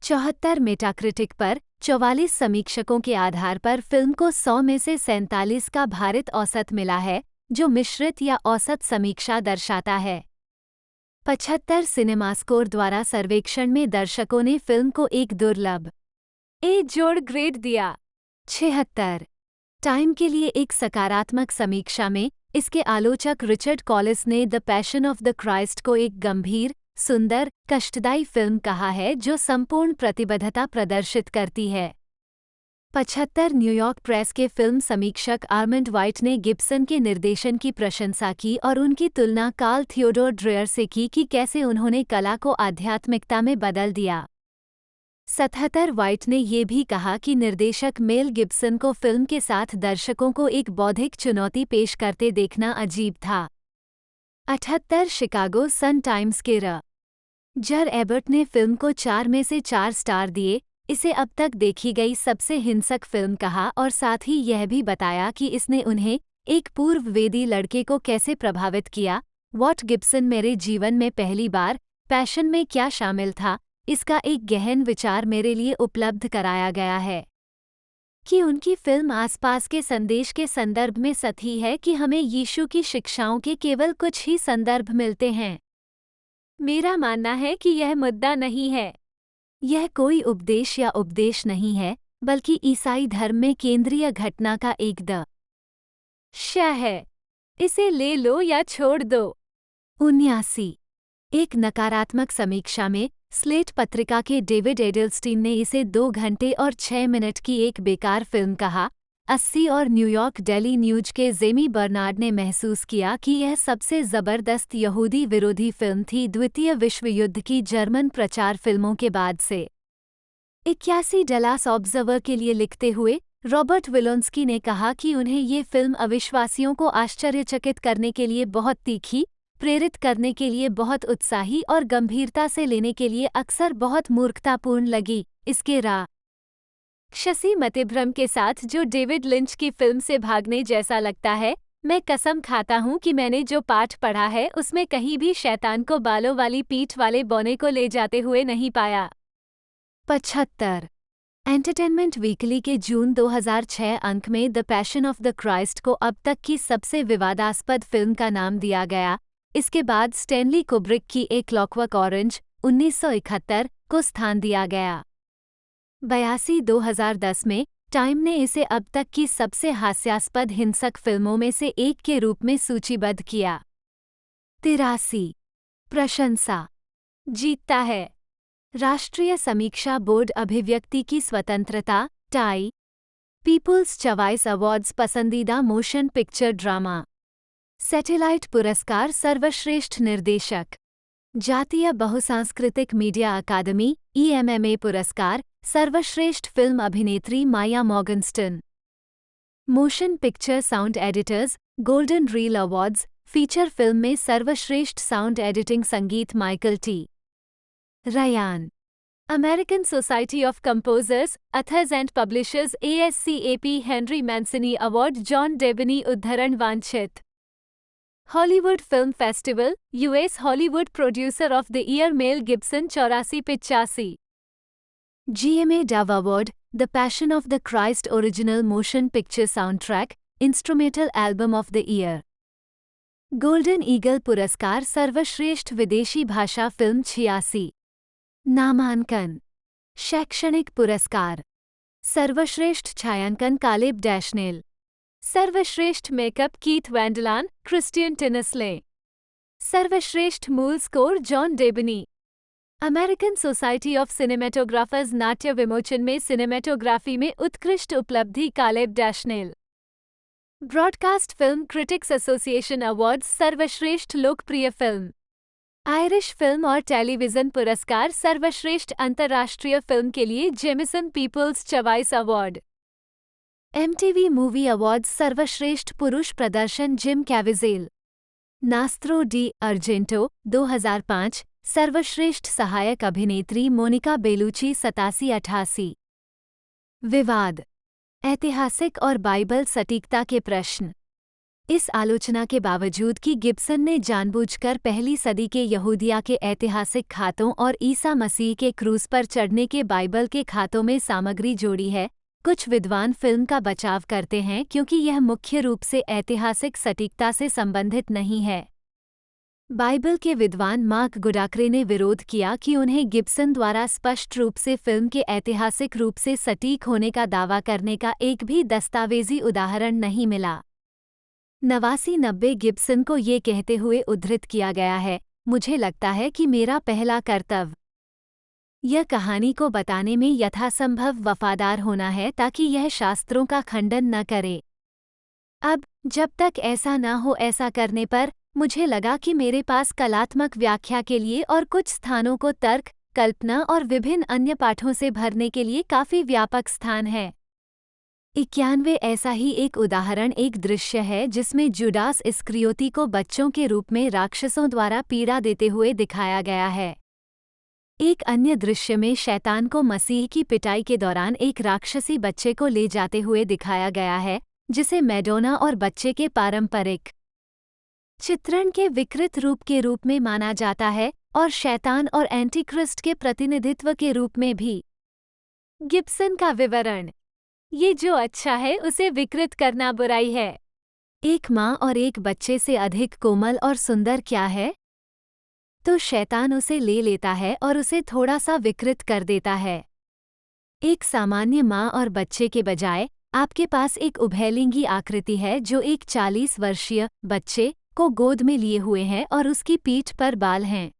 74 मेटाक्रिटिक पर 44 समीक्षकों के आधार पर फिल्म को 100 में से 47 का भारित औसत मिला है, जो मिश्रित या औसत समीक्षा दर्शाता है। 75 सिनेमास्कोर द्वारा सर्वेक्षण में दर्शकों ने फिल्म को एक दुर्लभ ए जोड़ ग्रेड दिया। 76 टाइम के लिए एक सकारात्मक समीक्षा में इसके आलोचक रिचर्ड कॉलिस ने the Passion of the Christ को एक गंभीर, सुंदर, कष्टदायी फिल्म कहा है जो संपूर्ण प्रतिबद्धता प्रदर्शित करती है। 75 न्यूयॉर्क प्रेस के फिल्म समीक्षक आर्मंड वाइट ने गिब्सन के निर्देशन की प्रशंसा की और उनकी तुलना कार्ल थियोडोर ड्रेयर से की कि कैसे उन्होंने कला को आध्यात्मिकता में बदल दिया। 77 वाइट ने ये भी कहा कि निर्देशक मेल गिब्सन को फिल्म के साथ दर्शकों को एक बौद्धिक चुनौती पेश करते देखना अजीब था। 78 शिकागो सन टाइम्स के जर एबर्ट ने फिल्म को 4 में से 4 स्टार दिए, इसे अब तक देखी गई सबसे हिंसक फिल्म कहा और साथ ही यह भी बताया कि इसने उन्हें, एक पूर्व वेदी लड़के को कैसे प्रभावित किया। वॉट गिब्सन मेरे जीवन में पहली बार पैशन में क्या शामिल था, इसका एक गहन विचार मेरे लिए उपलब्ध कराया गया है कि उनकी फिल्म आसपास के संदेश के संदर्भ में सही है कि हमें यीशु की शिक्षाओं के केवल कुछ ही संदर्भ मिलते हैं। मेरा मानना है कि यह मुद्दा नहीं है। यह कोई उपदेश या उपदेश नहीं है, बल्कि ईसाई धर्म में केंद्रीय घटना का एक दृश्य है। इसे ले लो या छोड़ दो। 79 एक नकारात्मक समीक्षा में स्लेट पत्रिका के डेविड एडल्स्टीन ने इसे 2 घंटे और 6 मिनट की एक बेकार फिल्म कहा। 80 और न्यूयॉर्क डेली न्यूज के जेमी बर्नार्ड ने महसूस किया कि यह सबसे जबरदस्त यहूदी विरोधी फिल्म थी द्वितीय विश्व युद्ध की जर्मन प्रचार फिल्मों के बाद से। 81 डलास ऑब्जर्वर के लिए लिखते हुए रॉबर्ट विलोंस्की ने कहा कि उन्हें ये फिल्म अविश्वासियों को आश्चर्यचकित करने के लिए बहुत तीखी, प्रेरित करने के लिए बहुत उत्साही और गंभीरता से लेने के लिए अक्सर बहुत मूर्खतापूर्ण लगी। इसके राक्षसी मतिभ्रम के साथ जो डेविड लिंच की फिल्म से भागने जैसा लगता है, मैं कसम खाता हूँ कि मैंने जो पाठ पढ़ा है उसमें कहीं भी शैतान को बालों वाली पीठ वाले बौने को ले जाते हुए नहीं पाया। 75 एंटरटेनमेंट वीकली के जून 2006 अंक में the Passion of the Christ को अब तक की सबसे विवादास्पद फिल्म का नाम दिया गया। इसके बाद स्टैनली कुब्रिक की ए क्लॉकवर्क ऑरेंज 1971 को स्थान दिया गया। 82 2010 में टाइम ने इसे अब तक की सबसे हास्यास्पद हिंसक फिल्मों में से एक के रूप में सूचीबद्ध किया। 83 प्रशंसा जीतता है। राष्ट्रीय समीक्षा बोर्ड अभिव्यक्ति की स्वतंत्रता टाई पीपुल्स चॉइस अवार्ड्स पसंदीदा मोशन पिक्चर ड्रामा सैटेलाइट पुरस्कार सर्वश्रेष्ठ निर्देशक जातीय बहुसांस्कृतिक मीडिया अकादमी EMMA पुरस्कार सर्वश्रेष्ठ फिल्म अभिनेत्री Maya Morgenstern Motion picture Sound Editors Golden Reel Awards feature film में सर्वश्रेष्ठ साउंड एडिटिंग संगीत Michael T Ryan American Society of Composers Authors and Publishers ASCAP Henry Mancini Award John Debney उद्धरण वांछित Hollywood Film Festival US Hollywood producer of the year Mel Gibson 84-85 GMA Dove Award the Passion of the Christ original motion picture sound track instrumental album of the year Golden eagle पुरस्कार सर्वश्रेष्ठ विदेशी भाषा film 86 नामांकन शैक्षणिक पुरस्कार सर्वश्रेष्ठ छायांकन Caleb Deschanel. सर्वश्रेष्ठ makeup Keith Vanderlaan, Christien Tinsley. सर्वश्रेष्ठ मूल score John Debney. American Society of Cinematographers नाट्य विमोचन में सिनेमेटोग्राफी में उत्कृष्ट उपलब्धि Caleb Deschanel. Broadcast Film Critics Association Awards सर्वश्रेष्ठ लोकप्रिय फिल्म। आयरिश फिल्म और टेलीविजन पुरस्कार सर्वश्रेष्ठ अंतर्राष्ट्रीय फिल्म के लिए Jameson People's Choice Award. MTV Movie Awards सर्वश्रेष्ठ पुरुष प्रदर्शन जिम कैविजेल। नास्त्रो डी अर्जेंटो 2005। सर्वश्रेष्ठ सहायक अभिनेत्री मोनिका बेलुची 87-88। विवाद, ऐतिहासिक और बाइबल सटीकता के प्रश्न। इस आलोचना के बावजूद कि गिब्सन ने जानबूझकर पहली सदी के यहूदिया के ऐतिहासिक खातों और ईसा मसीह के क्रूस पर चढ़ने के बाइबल के खातों में सामग्री जोड़ी है, कुछ विद्वान फिल्म का बचाव करते हैं क्योंकि यह मुख्य रूप से ऐतिहासिक सटीकता से संबंधित नहीं है। बाइबल के विद्वान मार्क गुडाक्रे ने विरोध किया कि उन्हें गिब्सन द्वारा स्पष्ट रूप से फिल्म के ऐतिहासिक रूप से सटीक होने का दावा करने का एक भी दस्तावेजी उदाहरण नहीं मिला। 89-90 गिब्सन को ये कहते हुए उद्धृत किया गया है, मुझे लगता है कि मेरा पहला कर्तव्य यह कहानी को बताने में यथासंभव वफादार होना है ताकि यह शास्त्रों का खंडन न करे। अब जब तक ऐसा न हो, ऐसा करने पर मुझे लगा कि मेरे पास कलात्मक व्याख्या के लिए और कुछ स्थानों को तर्क, कल्पना और विभिन्न अन्य पाठों से भरने के लिए काफी व्यापक स्थान है। 91 ऐसा ही एक उदाहरण एक दृश्य है जिसमें जुडास इस्करियोती को बच्चों के रूप में राक्षसों द्वारा पीड़ा देते हुए दिखाया गया है। एक अन्य दृश्य में शैतान को मसीह की पिटाई के दौरान एक राक्षसी बच्चे को ले जाते हुए दिखाया गया है, जिसे मैडोना और बच्चे के पारंपरिक चित्रण के विकृत रूप में माना जाता है और शैतान और एंटीक्रिस्ट के प्रतिनिधित्व के रूप में भी। गिब्सन का विवरण, ये जो अच्छा है उसे विकृत करना बुराई है। एक माँ और एक बच्चे से अधिक कोमल और सुंदर क्या है? तो शैतान उसे ले लेता है और उसे थोड़ा सा विकृत कर देता है। एक सामान्य माँ और बच्चे के बजाय आपके पास एक उभयलिंगी आकृति है जो एक 40 वर्षीय बच्चे को गोद में लिए हुए है और उसकी पीठ पर बाल हैं।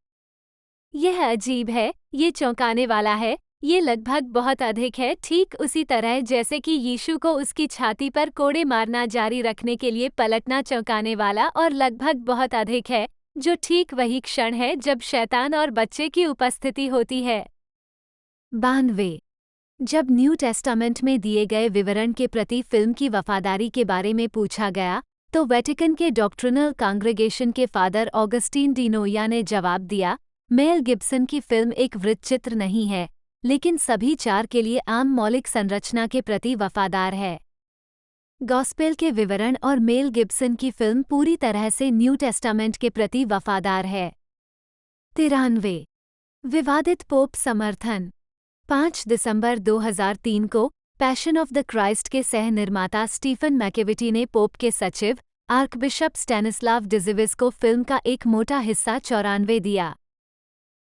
यह अजीब है, ये चौंकाने वाला है, ये लगभग बहुत अधिक है, ठीक उसी तरह जैसे कि यीशु को उसकी छाती पर कोड़े मारना जारी रखने के लिए पलटना चौंकाने वाला और लगभग बहुत अधिक है, जो ठीक वही क्षण है जब शैतान और बच्चे की उपस्थिति होती है। 92 जब न्यू टेस्टामेंट में दिए गए विवरण के प्रति फिल्म की वफादारी के बारे में पूछा गया, तो वेटिकन के डॉक्ट्रिनल कांग्रेगेशन के फादर ऑगस्टीन डी नोया ने जवाब दिया, मेल गिब्सन की फिल्म एक वृत्तचित्र नहीं है, लेकिन सभी चार के लिए आम मौलिक संरचना के प्रति वफादार है। गॉस्पेल के विवरण और मेल गिब्सन की फिल्म पूरी तरह से न्यू टेस्टामेंट के प्रति वफादार है। 93 विवादित पोप समर्थन। 5 दिसंबर 2003 को पैशन ऑफ द क्राइस्ट के सह निर्माता स्टीफन मैकेविटी ने पोप के सचिव आर्कबिशप स्टैनिस्लाव डिजिविस को फिल्म का एक मोटा हिस्सा 94 दिया।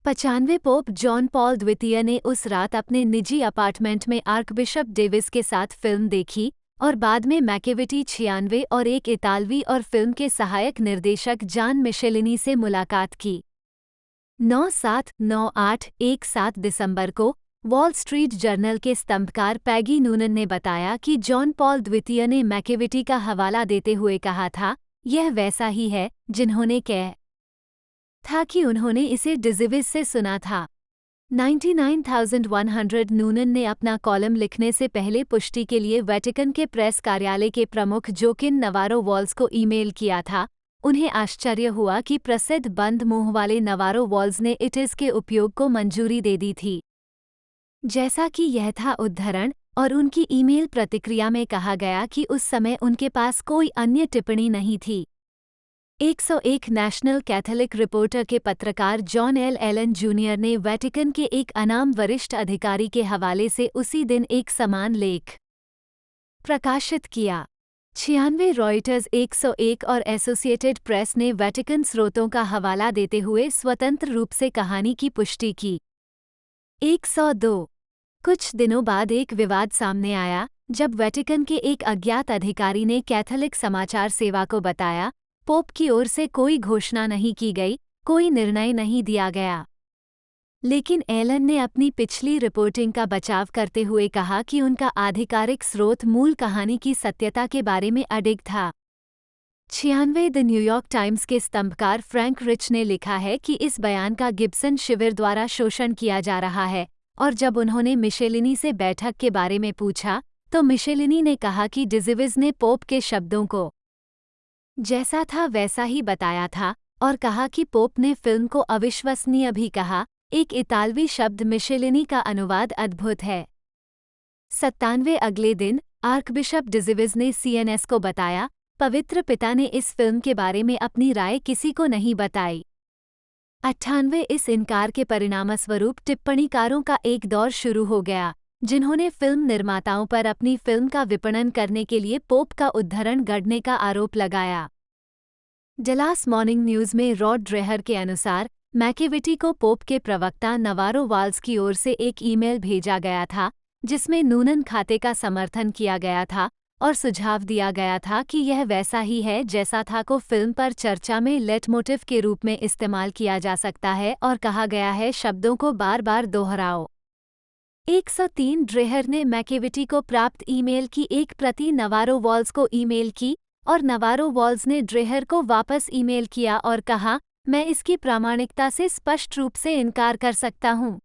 95 पोप जॉन पॉल द्वितीय ने उस रात अपने निजी अपार्टमेंट में आर्कबिशप डेविस के साथ फिल्म देखी और बाद में मैकेविटी 96 और एक इतालवी और फिल्म के सहायक निर्देशक जान मिशेलिनी से मुलाकात की। 9/7/9/8 दिसंबर को वॉल स्ट्रीट जर्नल के स्तंभकार पैगी नूनन ने बताया कि जॉन पॉल द्वितीय ने मैकेविटी का हवाला देते हुए कहा था, यह वैसा ही है जिन्होंने कहा था कि उन्होंने इसे डिजिविस से सुना था। 99,100 नूनन ने अपना कॉलम लिखने से पहले पुष्टि के लिए वेटिकन के प्रेस कार्यालय के प्रमुख जोकिन नवारो वॉल्स को ईमेल किया था। उन्हें आश्चर्य हुआ कि प्रसिद्ध बंद मुंह वाले नवारो वॉल्स ने इटिस के उपयोग को मंजूरी दे दी थी। जैसा कि यह था उद्धरण, और उनकी ईमेल प्रतिक्रिया में कहा गया कि उस समय उनके पास कोई अन्य टिप्पणी नहीं थी। 101 नेशनल कैथोलिक रिपोर्टर के पत्रकार जॉन एल एलन जूनियर ने वेटिकन के एक अनाम वरिष्ठ अधिकारी के हवाले से उसी दिन एक समान लेख प्रकाशित किया। 96 रॉयटर्स 101 और एसोसिएटेड प्रेस ने वेटिकन स्रोतों का हवाला देते हुए स्वतंत्र रूप से कहानी की पुष्टि की। 102 कुछ दिनों बाद एक विवाद सामने आया जब वेटिकन के एक अज्ञात अधिकारी ने कैथोलिक समाचार सेवा को बताया, पोप की ओर से कोई घोषणा नहीं की गई, कोई निर्णय नहीं दिया गया। लेकिन एलन ने अपनी पिछली रिपोर्टिंग का बचाव करते हुए कहा कि उनका आधिकारिक स्रोत मूल कहानी की सत्यता के बारे में अडिग था। 96 द न्यूयॉर्क टाइम्स के स्तंभकार फ्रैंक रिच ने लिखा है कि इस बयान का गिब्सन शिविर द्वारा शोषण किया जा रहा है, और जब उन्होंने मिशेलिनी से बैठक के बारे में पूछा तो मिशेलिनी ने कहा कि डिजीविज ने पोप के शब्दों को जैसा था वैसा ही बताया था और कहा कि पोप ने फिल्म को अविश्वसनीय भी कहा। एक इतालवी शब्द मिशेलिनी का अनुवाद अद्भुत है। 97 अगले दिन आर्कबिशप डिजीविज ने सीएनएस को बताया, पवित्र पिता ने इस फिल्म के बारे में अपनी राय किसी को नहीं बताई। 98 इस इनकार के परिणामस्वरूप टिप्पणीकारों का एक दौर शुरू हो गया, जिन्होंने फिल्म निर्माताओं पर अपनी फिल्म का विपणन करने के लिए पोप का उद्धरण गढ़ने का आरोप लगाया। डलास मॉर्निंग न्यूज़ में रॉड ड्रेहर के अनुसार मैकेविटी को पोप के प्रवक्ता नवारो वाल्स की ओर से एक ईमेल भेजा गया था, जिसमें नूनन खाते का समर्थन किया गया था और सुझाव दिया गया था कि यह वैसा ही है जैसा था को फिल्म पर चर्चा में लेटमोटिव के रूप में इस्तेमाल किया जा सकता है, और कहा गया है शब्दों को बार बार दोहराओ। 103 ड्रेहर ने मैकेविटी को प्राप्त ईमेल की एक प्रति नवारो वॉल्स को ईमेल की और नवारो वॉल्स ने ड्रेहर को वापस ईमेल किया और कहा, मैं इसकी प्रामाणिकता से स्पष्ट रूप से इनकार कर सकता हूँ।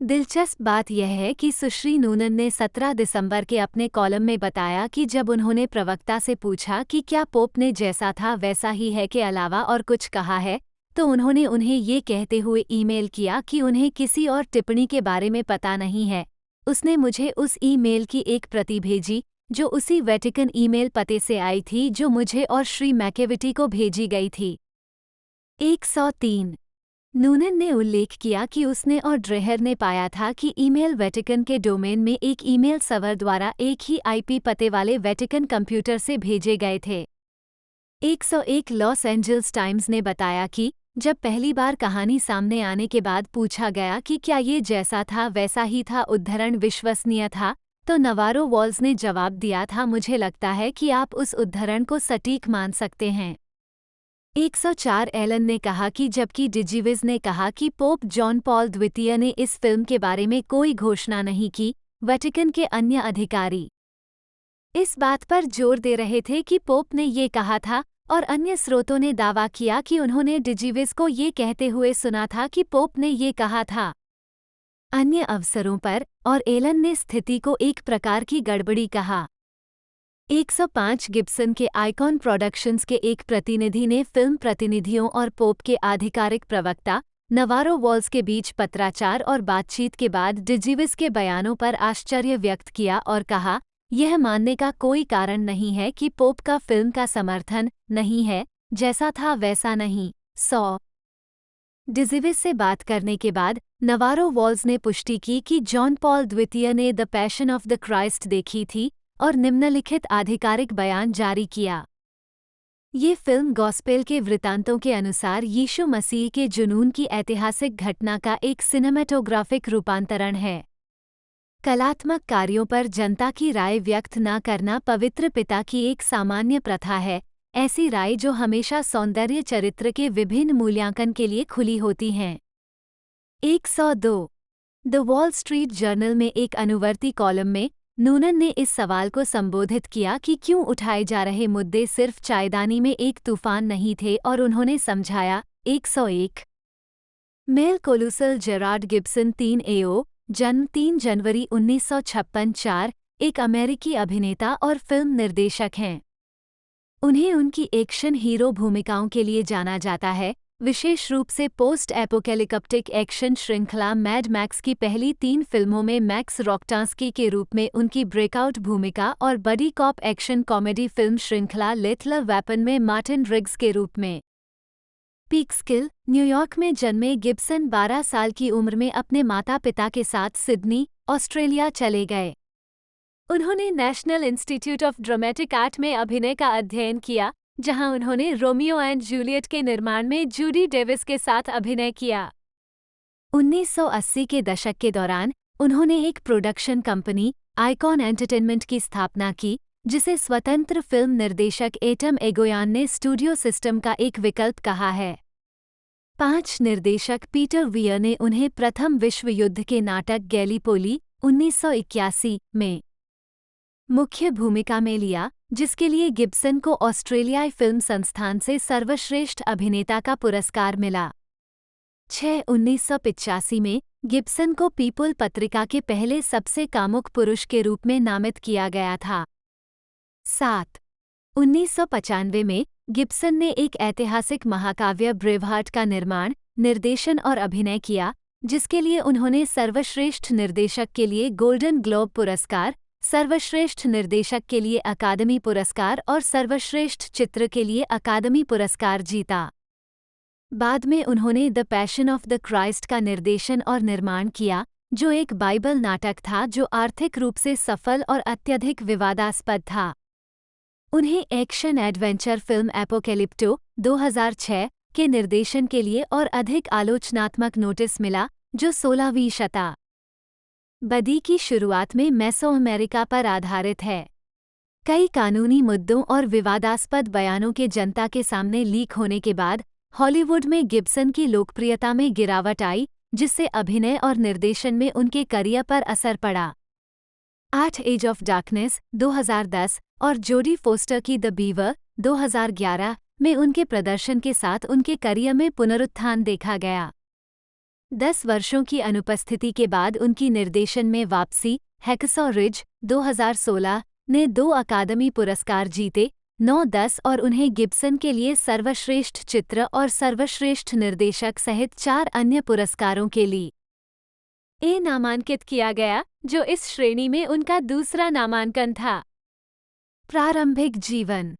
दिलचस्प बात यह है कि सुश्री नूनन ने 17 दिसंबर के अपने कॉलम में बताया कि जब उन्होंने प्रवक्ता से पूछा कि क्या पोप ने जैसा था वैसा ही है के अलावा और कुछ कहा है, तो उन्होंने उन्हें ये कहते हुए ईमेल किया कि उन्हें किसी और टिप्पणी के बारे में पता नहीं है। उसने मुझे उस ईमेल की एक प्रति भेजी जो उसी वेटिकन ईमेल पते से आई थी जो मुझे और श्री मैकेविटी को भेजी गई थी। 103 नूनन ने उल्लेख किया कि उसने और ड्रेहर ने पाया था कि ईमेल वेटिकन के डोमेन में एक ईमेल सर्वर द्वारा एक ही आईपी पते वाले वेटिकन कंप्यूटर से भेजे गए थे। 101 लॉस एंजल्स टाइम्स ने बताया कि जब पहली बार कहानी सामने आने के बाद पूछा गया कि क्या ये जैसा था वैसा ही था उद्धरण विश्वसनीय था, तो नवारो वॉल्स ने जवाब दिया था, मुझे लगता है कि आप उस उद्धरण को सटीक मान सकते हैं। 104 एलन ने कहा कि जबकि डिजीविज ने कहा कि पोप जॉन पॉल द्वितीय ने इस फिल्म के बारे में कोई घोषणा नहीं की, वेटिकन के अन्य अधिकारी इस बात पर जोर दे रहे थे कि पोप ने ये कहा था, और अन्य स्रोतों ने दावा किया कि उन्होंने डिजीविज को ये कहते हुए सुना था कि पोप ने ये कहा था। अन्य अवसरों पर और एलन ने स्थिति को एक प्रकार की गड़बड़ी कहा। 105 गिब्सन के आइकॉन प्रोडक्शंस के एक प्रतिनिधि ने फिल्म प्रतिनिधियों और पोप के आधिकारिक प्रवक्ता नवारो वॉल्स के बीच पत्राचार और बातचीत के बाद डिजीविज के बयानों पर आश्चर्य व्यक्त किया और कहा, यह मानने का कोई कारण नहीं है कि पोप का फिल्म का समर्थन नहीं है, जैसा था वैसा नहीं। 100 डिजीविज से बात करने के बाद नवारो वॉल्स ने पुष्टि की कि जॉन पॉल द्वितीय ने the Passion of the Christ देखी थी और निम्नलिखित आधिकारिक बयान जारी किया। ये फिल्म गॉस्पेल के वृत्तांतों के अनुसार यीशु मसीह के जुनून की ऐतिहासिक घटना का एक सिनेमेटोग्राफिक रूपांतरण है। कलात्मक कार्यों पर जनता की राय व्यक्त न करना पवित्र पिता की एक सामान्य प्रथा है, ऐसी राय जो हमेशा सौंदर्य चरित्र के विभिन्न मूल्यांकन के लिए खुली होती हैं। 102 द वॉल स्ट्रीट जर्नल में एक अनुवर्ती कॉलम में नूनन ने इस सवाल को संबोधित किया कि क्यों उठाए जा रहे मुद्दे सिर्फ चायदानी में एक तूफान नहीं थे, और उन्होंने समझाया। 101 मेल कोलुसल जेरार्ड गिब्सन 3 AO जन्म 3 जनवरी 1956 4 एक अमेरिकी अभिनेता और फिल्म निर्देशक हैं। उन्हें उनकी एक्शन हीरो भूमिकाओं के लिए जाना जाता है, विशेष रूप से पोस्ट एपोकैलिप्टिक एक्शन श्रृंखला मैड मैक्स की पहली 3 फिल्मों में मैक्स रॉकटांस्की के रूप में उनकी ब्रेकआउट भूमिका और buddy cop action comedy film श्रृंखला लेथल वेपन में मार्टिन रिग्स के रूप में। पीक्सकिल, न्यूयॉर्क में जन्मे गिब्सन 12 साल की उम्र में अपने माता पिता के साथ सिडनी, ऑस्ट्रेलिया चले गए। उन्होंने national institute of dramatic art में अभिनय का अध्ययन किया, जहां उन्होंने रोमियो एंड जूलियट के निर्माण में जूडी डेविस के साथ अभिनय किया। 1980 के दशक के दौरान उन्होंने एक प्रोडक्शन कंपनी आइकॉन एंटरटेनमेंट की स्थापना की, जिसे स्वतंत्र फिल्म निर्देशक एटम एगोयान ने स्टूडियो सिस्टम का एक विकल्प कहा है। 5 निर्देशक पीटर वीयर ने उन्हें प्रथम विश्व युद्ध के नाटक गैलीपोली 1981 में मुख्य भूमिका में लिया, जिसके लिए गिब्सन को ऑस्ट्रेलियाई फिल्म संस्थान से सर्वश्रेष्ठ अभिनेता का पुरस्कार मिला। 1985 में गिब्सन को पीपल पत्रिका के पहले सबसे कामुक पुरुष के रूप में नामित किया गया था। 1995 में गिब्सन ने एक ऐतिहासिक महाकाव्य ब्रेवहार्ट का निर्माण, निर्देशन और अभिनय किया, जिसके लिए उन्होंने सर्वश्रेष्ठ निर्देशक के लिए गोल्डन ग्लोब पुरस्कार, सर्वश्रेष्ठ निर्देशक के लिए अकादमी पुरस्कार और सर्वश्रेष्ठ चित्र के लिए अकादमी पुरस्कार जीता। बाद में उन्होंने the Passion of the Christ का निर्देशन और निर्माण किया, जो एक बाइबल नाटक था जो आर्थिक रूप से सफल और अत्यधिक विवादास्पद था। उन्हें एक्शन एडवेंचर फिल्म एपोकैलिप्टो 2006 के निर्देशन के लिए और अधिक आलोचनात्मक नोटिस मिला, जो 16वीं शताब्दी की शुरुआत में मेसोअमेरिका पर आधारित है। कई कानूनी मुद्दों और विवादास्पद बयानों के जनता के सामने लीक होने के बाद हॉलीवुड में गिब्सन की लोकप्रियता में गिरावट आई, जिससे अभिनय और निर्देशन में उनके करियर पर असर पड़ा। 8 एज ऑफ डार्कनेस 2010 और जोडी फोस्टर की द बीवर 2011 में उनके प्रदर्शन के साथ उनके करियर में पुनरुत्थान देखा गया। 10 वर्षों की अनुपस्थिति के बाद उनकी निर्देशन में वापसी, हैकसॉ रिज 2016 ने 2 अकादमी पुरस्कार जीते, 9-10 और उन्हें गिब्सन के लिए सर्वश्रेष्ठ चित्र और सर्वश्रेष्ठ निर्देशक सहित 4 अन्य पुरस्कारों के लिए नामांकित किया गया, जो इस श्रेणी में उनका दूसरा नामांकन था। प्रारंभिक जीवन।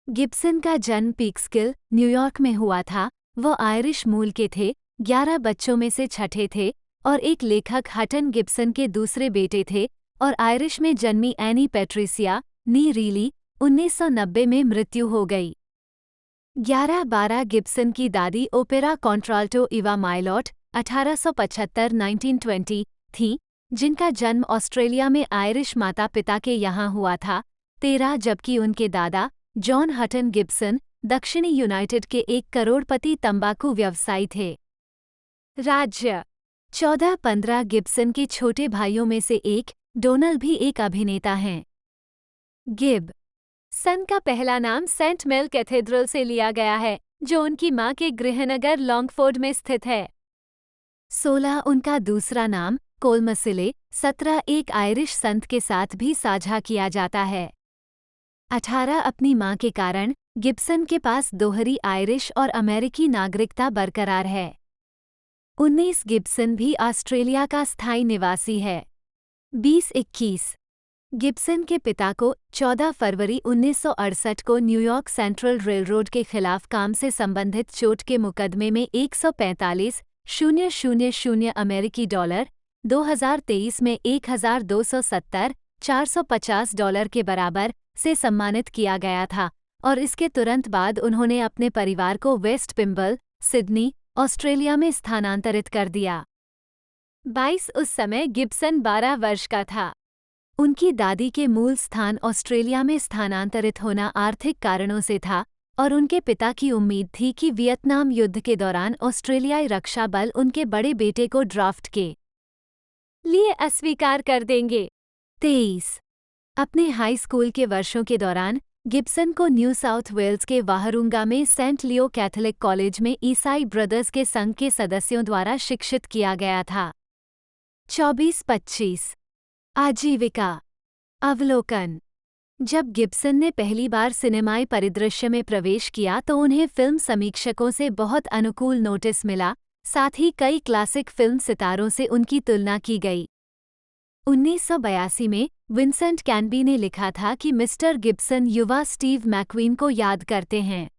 गिब्सन का जन्म पीक्सकिल, न्यूयॉर्क में हुआ था। वो आयरिश मूल के थे, 11 बच्चों में से छठे थे और एक लेखक हटन गिब्सन के दूसरे बेटे थे, और आयरिश में जन्मी एनी पैट्रिसिया नी रीली 1990 में मृत्यु हो गई। 11-12 गिब्सन की दादी ओपेरा कॉन्ट्राल्टो इवा माइलॉट 1875-1920 थीं, जिनका जन्म ऑस्ट्रेलिया में आयरिश माता पिता के यहाँ हुआ था। 13 जबकि उनके दादा जॉन हटन गिब्सन दक्षिणी यूनाइटेड के एक करोड़पति तंबाकू व्यवसायी थे। राज्य। 14-15 गिब्सन के छोटे भाइयों में से एक डोनल भी एक अभिनेता हैं। गिब सन का पहला नाम सेंट मेल कैथेड्रल से लिया गया है, जो उनकी मां के गृहनगर लॉन्गफोर्ड में स्थित है। 16 उनका दूसरा नाम कोलमसिले, 17 एक आयरिश संत के साथ भी साझा किया जाता है। 18 अपनी मां के कारण गिब्सन के पास दोहरी आयरिश और अमेरिकी नागरिकता बरकरार है। 19 गिब्सन भी ऑस्ट्रेलिया का स्थायी निवासी है। 20-21 गिब्सन के पिता को 14 फरवरी 1968 को न्यूयॉर्क सेंट्रल रेलरोड के खिलाफ काम से संबंधित चोट के मुकदमे में 145,000 अमेरिकी डॉलर, 2023 में 1,270,450 डॉलर के बराबर से सम्मानित किया गया था, और इसके तुरंत बाद उन्होंने अपने परिवार को वेस्ट पिम्बल, सिडनी, ऑस्ट्रेलिया में स्थानांतरित कर दिया। 22 उस समय गिब्सन 12 वर्ष का था। उनकी दादी के मूल स्थान ऑस्ट्रेलिया में स्थानांतरित होना आर्थिक कारणों से था, और उनके पिता की उम्मीद थी कि वियतनाम युद्ध के दौरान ऑस्ट्रेलियाई रक्षा बल उनके बड़े बेटे को ड्राफ्ट के लिए अस्वीकार कर देंगे। 23 अपने हाई स्कूल के वर्षों के दौरान गिब्सन को न्यू साउथ वेल्स के वाहरुंगा में सेंट लियो कैथोलिक कॉलेज में ईसाई ब्रदर्स के संघ के सदस्यों द्वारा शिक्षित किया गया था। 24-25 आजीविका। अवलोकन। जब गिब्सन ने पहली बार सिनेमाई परिदृश्य में प्रवेश किया तो उन्हें फिल्म समीक्षकों से बहुत अनुकूल नोटिस मिला, साथ ही कई क्लासिक फिल्म सितारों से उनकी तुलना की गई। 1982 में विंसेंट कैनबी ने लिखा था कि मिस्टर गिब्सन युवा स्टीव मैक्वीन को याद करते हैं।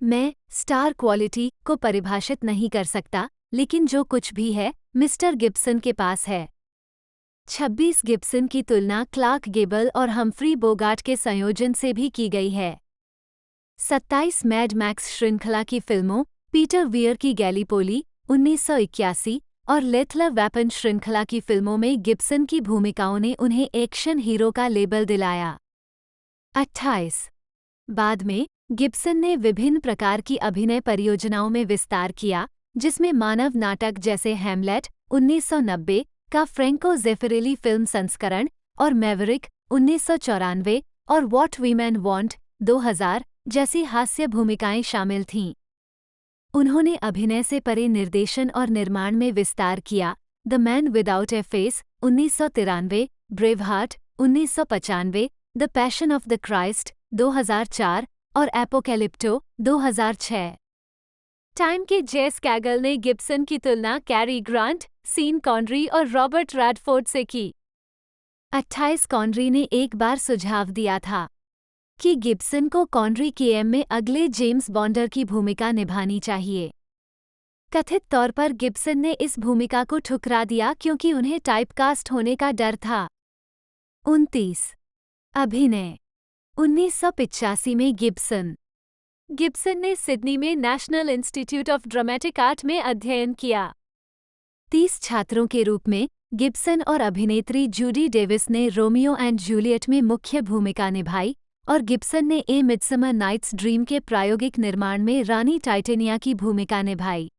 मैं स्टार क्वालिटी को परिभाषित नहीं कर सकता, लेकिन जो कुछ भी है मिस्टर गिब्सन के पास है। 26 गिब्सन की तुलना क्लार्क गेबल और हम्फ्री बोगार्ट के संयोजन से भी की गई है। 27 मैड मैक्स श्रृंखला की फिल्मों, पीटर वीयर की गैलीपोली 1981, और लेथल वेपन श्रृंखला की फिल्मों में गिब्सन की भूमिकाओं ने उन्हें एक्शन हीरो का लेबल दिलाया। 28। बाद में गिब्सन ने विभिन्न प्रकार की अभिनय परियोजनाओं में विस्तार किया, जिसमें मानव नाटक जैसे हैमलेट 1990 का फ्रैंको ज़ेफिरेली फिल्म संस्करण और मैवरिक 1994 और व्हाट वीमेन वांट 2000 जैसी हास्य भूमिकाएं शामिल थीं। उन्होंने अभिनय से परे निर्देशन और निर्माण में विस्तार किया। The man without A face 1993, ब्रेवहार्ट 1995, the Passion of the Christ 2004 और एपोकैलिप्टो 2006। टाइम के जेस कैगल ने गिब्सन की तुलना कैरी ग्रांट, सीन कॉनरी और रॉबर्ट रैडफोर्ड से की। 28 कॉनरी ने एक बार सुझाव दिया था कि गिब्सन को कॉनरी केएम में अगले जेम्स बॉन्डर की भूमिका निभानी चाहिए। कथित तौर पर गिब्सन ने इस भूमिका को ठुकरा दिया क्योंकि उन्हें टाइपकास्ट होने का डर था। 29। अभिनय 1985 में गिब्सन ने सिडनी में national institute of dramatic art में अध्ययन किया। 30 छात्रों के रूप में गिब्सन और अभिनेत्री जूडी डेविस ने रोमियो एंड जूलियट में मुख्य भूमिका निभाई और गिब्सन ने ए मिडसमर नाइट्स ड्रीम के प्रायोगिक निर्माण में रानी टाइटेनिया की भूमिका निभाई।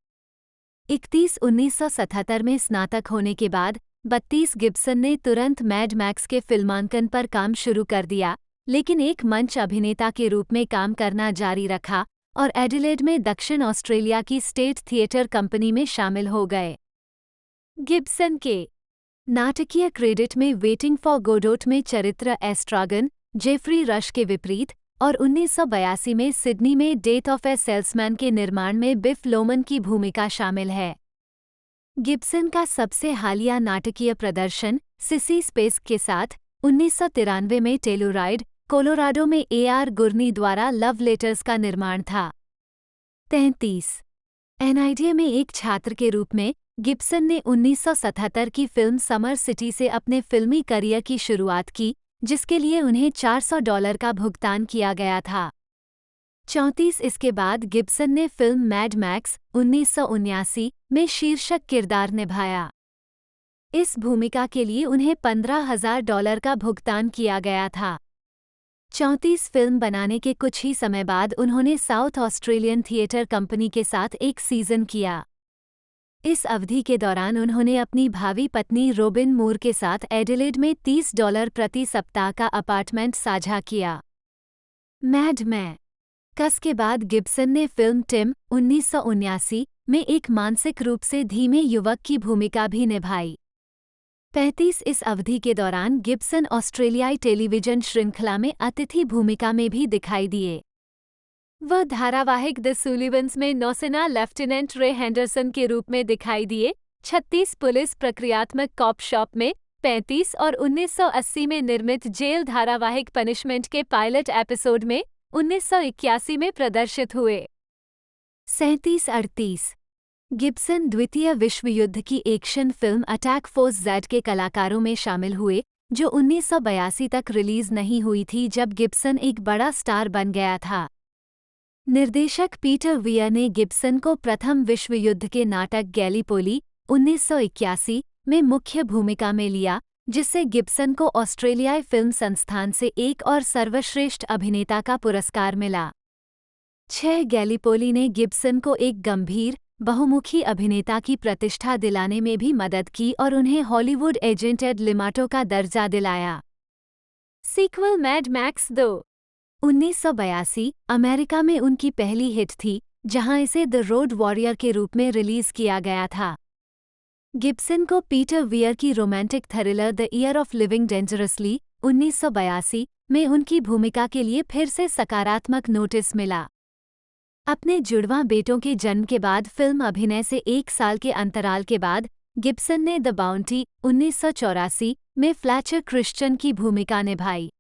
31 1977 में स्नातक होने के बाद 32 गिब्सन ने तुरंत मैड मैक्स के फिल्मांकन पर काम शुरू कर दिया, लेकिन एक मंच अभिनेता के रूप में काम करना जारी रखा और एडिलेड में दक्षिण ऑस्ट्रेलिया की स्टेट थिएटर कंपनी में शामिल हो गए। गिब्सन के नाटकीय क्रेडिट में वेटिंग फॉर गोडोट में चरित्र एस्ट्रागन, जेफरी रश के विपरीत, और 1982 में सिडनी में डेथ ऑफ ए सेल्समैन के निर्माण में बिफ लोमन की भूमिका शामिल है। गिब्सन का सबसे हालिया नाटकीय प्रदर्शन सिसी स्पेस के साथ 1993 में टेलुराइड, कोलोराडो में AR गुर्नी द्वारा लव लेटर्स का निर्माण था। 33। NIDA में एक छात्र के रूप में गिब्सन ने 1977 की फिल्म समर सिटी से अपने फिल्मी करियर की शुरुआत की, जिसके लिए उन्हें $400 का भुगतान किया गया था। 34 इसके बाद गिब्सन ने फिल्म मैड मैक्स 1979 में शीर्षक किरदार निभाया। इस भूमिका के लिए उन्हें $15,000 का भुगतान किया गया था। 34 फिल्म बनाने के कुछ ही समय बाद उन्होंने साउथ ऑस्ट्रेलियन थिएटर कंपनी के साथ एक सीजन किया। इस अवधि के दौरान उन्होंने अपनी भावी पत्नी रोबिन मूर के साथ एडिलेड में $30 प्रति सप्ताह का अपार्टमेंट साझा किया। मैड मैक्स के बाद गिब्सन ने फिल्म टिम 1979 में एक मानसिक रूप से धीमे युवक की भूमिका भी निभाई। 35 इस अवधि के दौरान गिब्सन ऑस्ट्रेलियाई टेलीविजन श्रृंखला में अतिथि भूमिका में भी दिखाई दिए। वह धारावाहिक द सुलिवन्स में नौसेना लेफ्टिनेंट रे हेंडरसन के रूप में दिखाई दिए। 36 पुलिस प्रक्रियात्मक कॉप शॉप में 35 और 1980 में निर्मित जेल धारावाहिक पनिशमेंट के पायलट एपिसोड में 1981 में प्रदर्शित हुए। 37-38 गिब्सन द्वितीय विश्व युद्ध की action film attack force Z के कलाकारों में शामिल हुए, जो 1982 तक रिलीज नहीं हुई थी जब गिब्सन एक बड़ा स्टार बन गया था। निर्देशक पीटर वियर ने गिब्सन को प्रथम विश्व युद्ध के नाटक गैलीपोली 1981 में मुख्य भूमिका में लिया, जिससे गिब्सन को ऑस्ट्रेलियाई फिल्म संस्थान से एक और सर्वश्रेष्ठ अभिनेता का पुरस्कार मिला। 6 गैलीपोली ने गिब्सन को एक गंभीर, बहुमुखी अभिनेता की प्रतिष्ठा दिलाने में भी मदद की और उन्हें हॉलीवुड एजेंट एड लिमाटो का दर्जा दिलाया। सीक्वल मैड मैक्स 2 1982 अमेरिका में उनकी पहली हिट थी, जहां इसे द रोड वॉरियर के रूप में रिलीज किया गया था। गिब्सन को पीटर वियर की romantic thriller the year of living dangerously 1982 में उनकी भूमिका के लिए फिर से सकारात्मक नोटिस मिला। अपने जुड़वां बेटों के जन्म के बाद फिल्म अभिनय से 1 साल के अंतराल के बाद गिब्सन ने द बाउंटी 1984 में फ्लैचर क्रिश्चियन की भूमिका निभाई।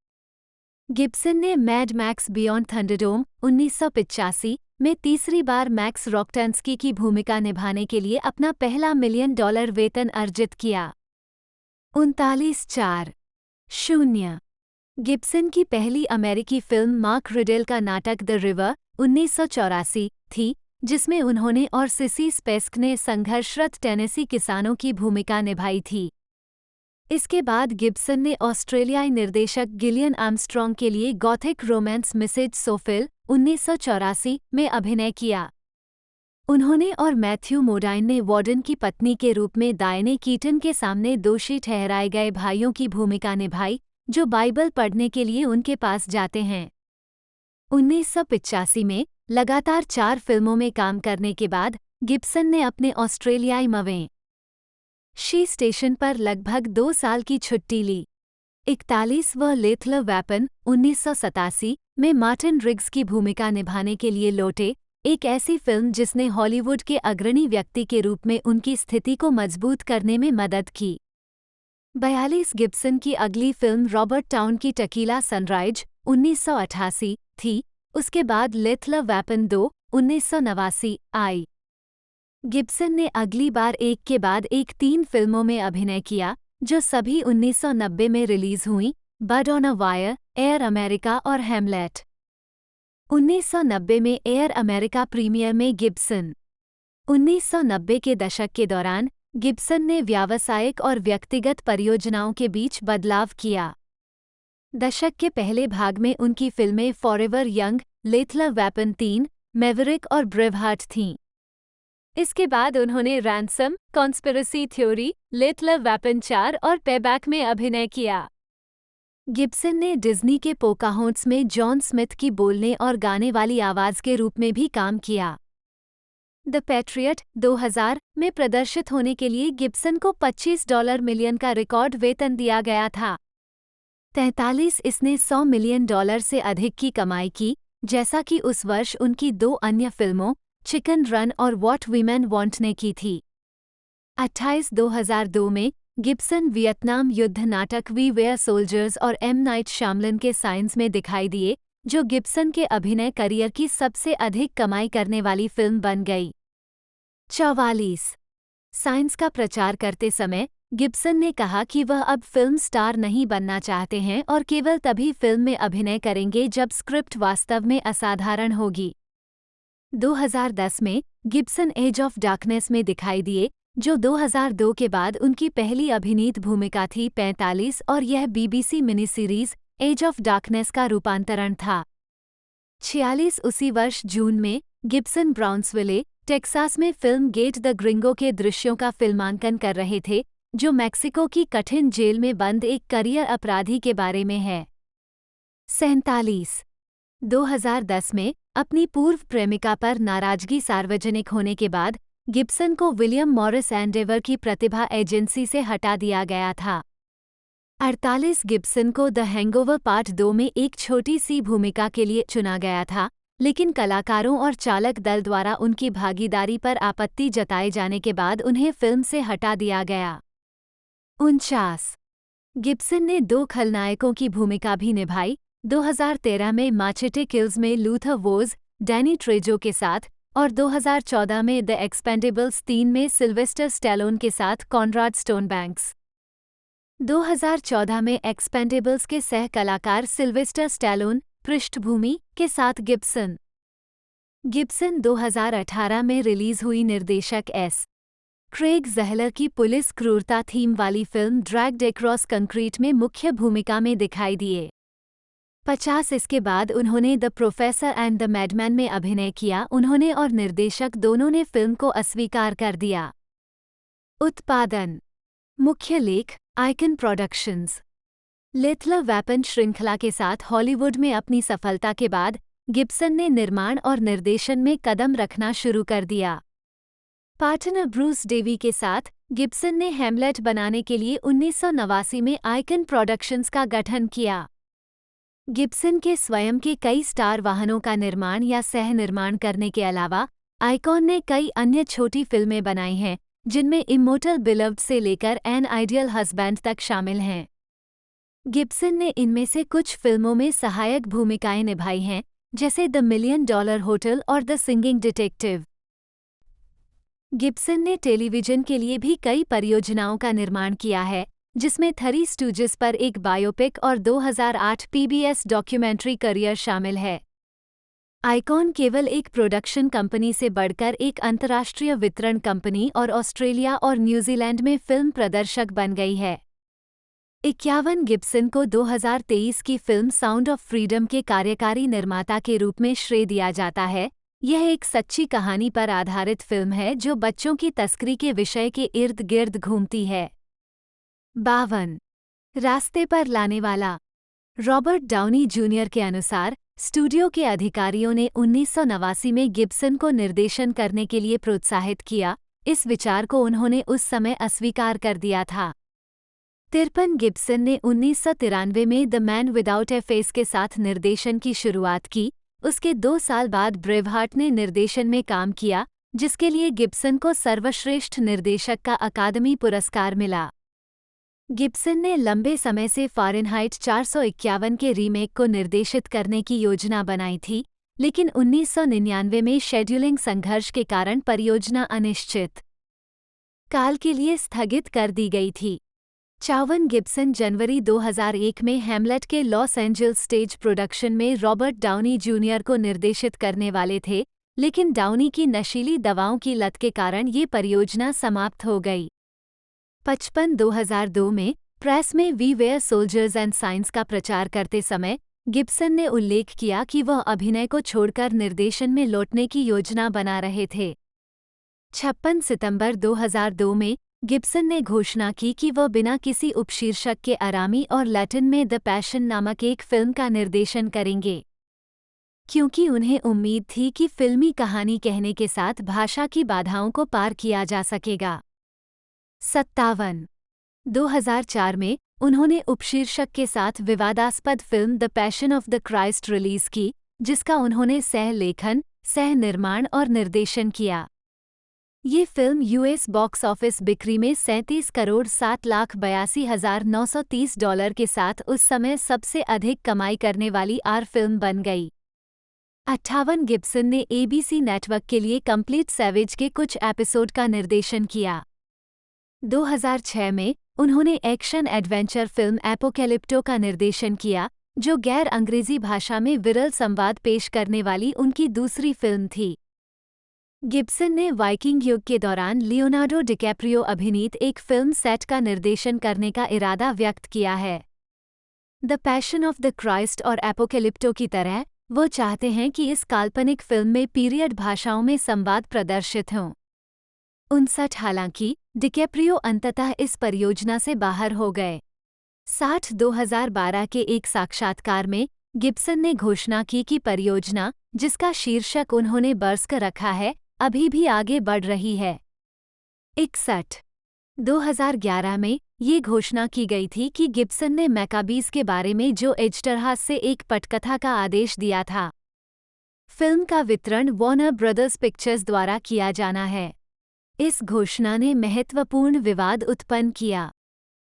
गिब्सन ने मैड मैक्स बियॉन्ड थंडरडोम 1985 में तीसरी बार मैक्स रॉकटेंस्की की भूमिका निभाने के लिए अपना पहला $1 मिलियन वेतन अर्जित किया। 39-40 गिब्सन की पहली अमेरिकी फिल्म मार्क रिडेल का नाटक द रिवर 1984 थी, जिसमें उन्होंने और सिसी स्पेस्क ने संघर्षरत टेनेसी किसानों की भूमिका निभाई थी। इसके बाद गिब्सन ने ऑस्ट्रेलियाई निर्देशक गिलियन आर्मस्ट्रॉन्ग के लिए गॉथिक रोमांस मिसेज सोफिल 1984 में अभिनय किया। उन्होंने और मैथ्यू मोडाइन ने वार्डन की पत्नी के रूप में डायने कीटन के सामने दोषी ठहराए गए भाइयों की भूमिका निभाई, जो बाइबल पढ़ने के लिए उनके पास जाते हैं। 1985 में लगातार 4 फिल्मों में काम करने के बाद गिब्सन ने अपने ऑस्ट्रेलियाई मवेशी स्टेशन पर लगभग 2 साल की छुट्टी ली। 41वां लेथल वेपन 1987 में मार्टिन रिग्स की भूमिका निभाने के लिए लौटे, एक ऐसी फिल्म जिसने हॉलीवुड के अग्रणी व्यक्ति के रूप में उनकी स्थिति को मजबूत करने में मदद की। 42 गिब्सन की अगली फिल्म रॉबर्ट टाउन की टकीला सनराइज 1988 थी। उसके बाद लेथल वेपन 2 1989 आई। गिब्सन ने अगली बार एक के बाद एक 3 फिल्मों में अभिनय किया, जो सभी 1990 में रिलीज हुईं: Bird on a Wire, Air America और हैमलेट। 1990 में एयर अमेरिका प्रीमियर में गिब्सन। 1990 के दशक के दौरान गिब्सन ने व्यावसायिक और व्यक्तिगत परियोजनाओं के बीच बदलाव किया। दशक के पहले भाग में उनकी फिल्में forever young, lethal weapon 3, Maverick और ब्रेवहार्ट थीं। इसके बाद उन्होंने ransom, conspiracy theory, lethal weapon 4 और पेबैक में अभिनय किया। गिब्सन ने डिज्नी के पोकाहोंट्स में जॉन स्मिथ की बोलने और गाने वाली आवाज़ के रूप में भी काम किया। द पैट्रियट 2000 में प्रदर्शित होने के लिए गिब्सन को $25 मिलियन का रिकॉर्ड वेतन दिया गया था। 43 इसने $100 मिलियन से अधिक की कमाई की, जैसा कि उस वर्ष उनकी 2 अन्य फिल्मों चिकन रन और व्हाट वीमेन वांट ने की थी। 28 2002 में गिब्सन वियतनाम युद्ध नाटक वी वेयर सोल्जर्स और एम नाइट श्यामलन के साइंस में दिखाई दिए, जो गिब्सन के अभिनय करियर की सबसे अधिक कमाई करने वाली फिल्म बन गई। 44 साइंस का प्रचार करते समय गिब्सन ने कहा कि वह अब फिल्म स्टार नहीं बनना चाहते हैं और केवल तभी फिल्म में अभिनय करेंगे जब स्क्रिप्ट वास्तव में असाधारण होगी। 2010 में गिब्सन एज ऑफ डार्कनेस में दिखाई दिए, जो 2002 के बाद उनकी पहली अभिनीत भूमिका थी। 45 और यह BBC mini series Age of Darkness का रूपांतरण था। 46 उसी वर्ष जून में गिब्सन ब्राउन्सविले, टेक्सास में फिल्म गेट द ग्रिंगो के दृश्यों का फिल्मांकन कर रहे थे, जो मैक्सिको की कठिन जेल में बंद एक करियर अपराधी के बारे में है। 47 2010 में अपनी पूर्व प्रेमिका पर नाराजगी सार्वजनिक होने के बाद गिब्सन को विलियम मॉरिस एंडेवर की प्रतिभा एजेंसी से हटा दिया गया था। 48 गिब्सन को द हैंगओवर पार्ट 2 में एक छोटी सी भूमिका के लिए चुना गया था, लेकिन कलाकारों और चालक दल द्वारा उनकी भागीदारी पर आपत्ति जताए जाने के बाद उन्हें फिल्म से हटा दिया गया। 49 गिब्सन ने 2 खलनायकों की भूमिका भी निभाई, 2013 में माचेटे किल्स में लूथर वोज, डैनी ट्रेजो के साथ, और 2014 में द एक्सपेंडेबल्स 3 में सिल्वेस्टर स्टैलोन के साथ कॉनराड स्टोनबैंक्स। 2014 में एक्सपेंडेबल्स के सह कलाकार सिल्वेस्टर स्टैलोन, पृष्ठभूमि के साथ गिब्सन। 2018 में रिलीज हुई निर्देशक एस. क्रेग ज़हलर की पुलिस क्रूरता थीम वाली फिल्म ड्रैग्ड अक्रॉस कंक्रीट में मुख्य भूमिका में दिखाई दिए। 50 इसके बाद उन्होंने the Professor and the Madman में अभिनय किया। उन्होंने और निर्देशक दोनों ने फिल्म को अस्वीकार कर दिया। उत्पादन मुख्य लेख आइकन प्रोडक्शंस। लेथल वेपन श्रृंखला के साथ हॉलीवुड में अपनी सफलता के बाद गिब्सन ने निर्माण और निर्देशन में कदम रखना शुरू कर दिया। पार्टनर ब्रूस डेवी के साथ गिब्सन ने हैमलेट बनाने के लिए 1989 में आइकन प्रोडक्शंस का गठन किया। गिब्सन के स्वयं के कई स्टार वाहनों का निर्माण या सह निर्माण करने के अलावा आइकॉन ने कई अन्य छोटी फिल्में बनाई हैं, जिनमें इमोर्टल बिलव्ड से लेकर एन आइडियल हस्बैंड तक शामिल हैं। गिब्सन ने इनमें से कुछ फिल्मों में सहायक भूमिकाएं निभाई हैं, जैसे द मिलियन डॉलर होटल और द सिंगिंग डिटेक्टिव। गिब्सन ने टेलीविजन के लिए भी कई परियोजनाओं का निर्माण किया है, जिसमें थ्री स्टूजेस पर एक बायोपिक और 2008 PBS डॉक्यूमेंट्री करियर शामिल है। आइकॉन केवल एक प्रोडक्शन कंपनी से बढ़कर एक अंतर्राष्ट्रीय वितरण कंपनी और ऑस्ट्रेलिया और न्यूजीलैंड में फिल्म प्रदर्शक बन गई है। 51 गिब्सन को 2023 की फिल्म साउंड ऑफ फ्रीडम के कार्यकारी निर्माता के रूप में श्रेय दिया जाता है। यह एक सच्ची कहानी पर आधारित फिल्म है जो बच्चों की तस्करी के विषय के इर्द गिर्द घूमती है। 52 रास्ते पर लाने वाला। रॉबर्ट डाउनी जूनियर के अनुसार स्टूडियो के अधिकारियों ने 1989 में गिब्सन को निर्देशन करने के लिए प्रोत्साहित किया। इस विचार को उन्होंने उस समय अस्वीकार कर दिया था। 53 गिब्सन ने 1993 में the man without A face के साथ निर्देशन की शुरुआत की। उसके 2 साल बाद ब्रेवहार्ट ने निर्देशन में काम किया, जिसके लिए गिब्सन को सर्वश्रेष्ठ निर्देशक का अकादमी पुरस्कार मिला। गिब्सन ने लंबे समय से फ़ारेनहाइट 451 के रीमेक को निर्देशित करने की योजना बनाई थी, लेकिन 1999 में शेड्यूलिंग संघर्ष के कारण परियोजना अनिश्चित काल के लिए स्थगित कर दी गई थी। 54 गिब्सन जनवरी 2001 में हैमलेट के लॉस एंजल्स स्टेज प्रोडक्शन में रॉबर्ट डाउनी जूनियर को निर्देशित करने वाले थे, लेकिन डाउनी की नशीली दवाओं की लत के कारण ये परियोजना समाप्त हो गई। 55 2002 में प्रेस में We Were Soldiers and Signs का प्रचार करते समय गिब्सन ने उल्लेख किया कि वह अभिनय को छोड़कर निर्देशन में लौटने की योजना बना रहे थे। 56 सितंबर 2002 में गिब्सन ने घोषणा की कि वह बिना किसी उपशीर्षक के अरामी और लैटिन में द पैशन नामक एक फिल्म का निर्देशन करेंगे, क्योंकि उन्हें उम्मीद थी कि फिल्मी कहानी कहने के साथ भाषा की बाधाओं को पार किया जा सकेगा। 57 2004 में उन्होंने उपशीर्षक के साथ विवादास्पद film the Passion of the Christ release की, जिसका उन्होंने सह-लेखन, सह-निर्माण और निर्देशन किया। ये फिल्म यूएस बॉक्स ऑफिस बिक्री में 37 करोड़ 7,82,930 डॉलर के साथ उस समय सबसे अधिक कमाई करने वाली आर फिल्म बन गई। 58 गिब्सन ने एबीसी नेटवर्क के लिए कंप्लीट सैवेज के कुछ एपिसोड का निर्देशन किया। 2006 में उन्होंने एक्शन एडवेंचर फिल्म एपोकैलिप्टो का निर्देशन किया, जो गैर अंग्रेजी भाषा में विरल संवाद पेश करने वाली उनकी दूसरी फिल्म थी। गिब्सन ने वाइकिंग युग के दौरान लियोनार्डो डिकैप्रियो अभिनीत एक फिल्म सेट का निर्देशन करने का इरादा व्यक्त किया है। The Passion of the Christ और एपोकैलिप्टो की तरह वो चाहते हैं कि इस काल्पनिक फिल्म में पीरियड भाषाओं में संवाद प्रदर्शित हों। 59 हालांकि डिकैप्रियो अंततः इस परियोजना से बाहर हो गए। 60 2012 के एक साक्षात्कार में गिब्सन ने घोषणा की कि परियोजना, जिसका शीर्षक उन्होंने बर्स्क रखा है, अभी भी आगे बढ़ रही है। 61 2011 में ये घोषणा की गई थी कि गिब्सन ने मैकाबीज के बारे में जो एजटरहास से एक पटकथा का आदेश दिया था। फिल्म का वितरण वॉर्नर ब्रदर्स पिक्चर्स द्वारा किया जाना है। इस घोषणा ने महत्वपूर्ण विवाद उत्पन्न किया।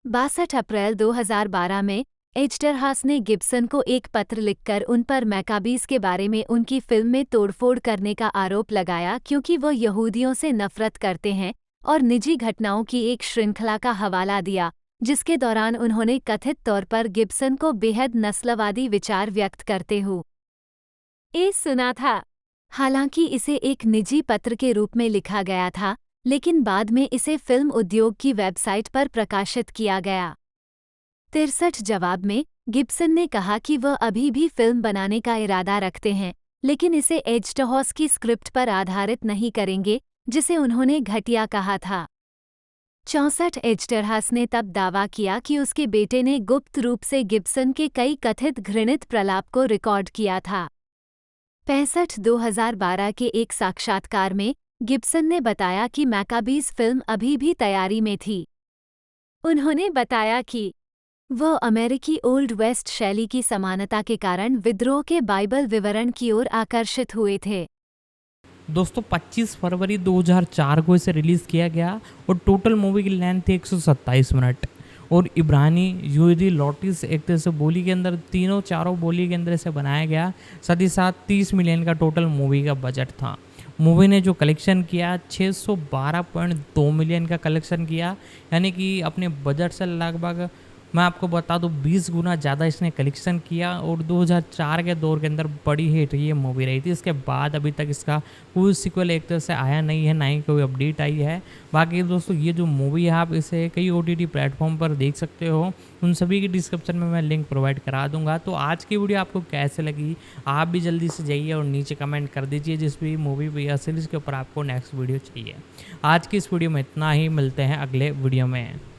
62 अप्रैल 2012 में एजटरहास ने गिब्सन को एक पत्र लिखकर उन पर मैकाबीज के बारे में उनकी फिल्म में तोड़फोड़ करने का आरोप लगाया, क्योंकि वो यहूदियों से नफरत करते हैं, और निजी घटनाओं की एक श्रृंखला का हवाला दिया, जिसके दौरान उन्होंने कथित तौर पर गिब्सन को बेहद नस्लवादी विचार व्यक्त करते हुए सुना था। हालांकि इसे एक निजी पत्र के रूप में लिखा गया था, लेकिन बाद में इसे फिल्म उद्योग की वेबसाइट पर प्रकाशित किया गया। 63 जवाब में गिब्सन ने कहा कि वह अभी भी फिल्म बनाने का इरादा रखते हैं, लेकिन इसे एजटरहास की स्क्रिप्ट पर आधारित नहीं करेंगे, जिसे उन्होंने घटिया कहा था। 64 एजटरहास ने तब दावा किया कि उसके बेटे ने गुप्त रूप से गिब्सन के कई कथित घृणित प्रलाप को रिकॉर्ड किया था। 65 2012 के एक साक्षात्कार में गिब्सन ने बताया कि मैकाबीज फिल्म अभी भी तैयारी में थी। उन्होंने बताया कि वह अमेरिकी ओल्ड वेस्ट शैली की समानता के कारण विद्रोह के बाइबल विवरण की ओर आकर्षित हुए थे। दोस्तों 25 फरवरी 2004 को इसे रिलीज़ किया गया और टोटल मूवी की लेंथ थी 127 मिनट और इब्रानी, यहूदी, लॉटिस एक तरह से बोली के अंदर तीनों चारों बोली के अंदर इसे बनाया गया। साथ ही साथ 30 मिलियन का टोटल मूवी का बजट था। मूवी ने जो कलेक्शन किया 612.2 मिलियन का कलेक्शन किया, यानी कि अपने बजट से लगभग मैं आपको बता दूँ 20 गुना ज़्यादा इसने कलेक्शन किया और 2004 के दौर के अंदर बड़ी हिट ये मूवी रही थी। इसके बाद अभी तक इसका कोई सीक्वल एक तरह से आया नहीं है, ना ही कोई अपडेट आई है। बाकी दोस्तों ये जो मूवी है आप इसे कई OTT प्लेटफॉर्म पर देख सकते हो, उन सभी की डिस्क्रिप्शन में मैं लिंक प्रोवाइड करा दूंगा। तो आज की वीडियो आपको कैसे लगी आप भी जल्दी से जाइए और नीचे कमेंट कर दीजिए जिस भी मूवी या सीरीज़ के ऊपर आपको नेक्स्ट वीडियो चाहिए। आज की इस वीडियो में इतना ही, मिलते हैं अगले वीडियो में।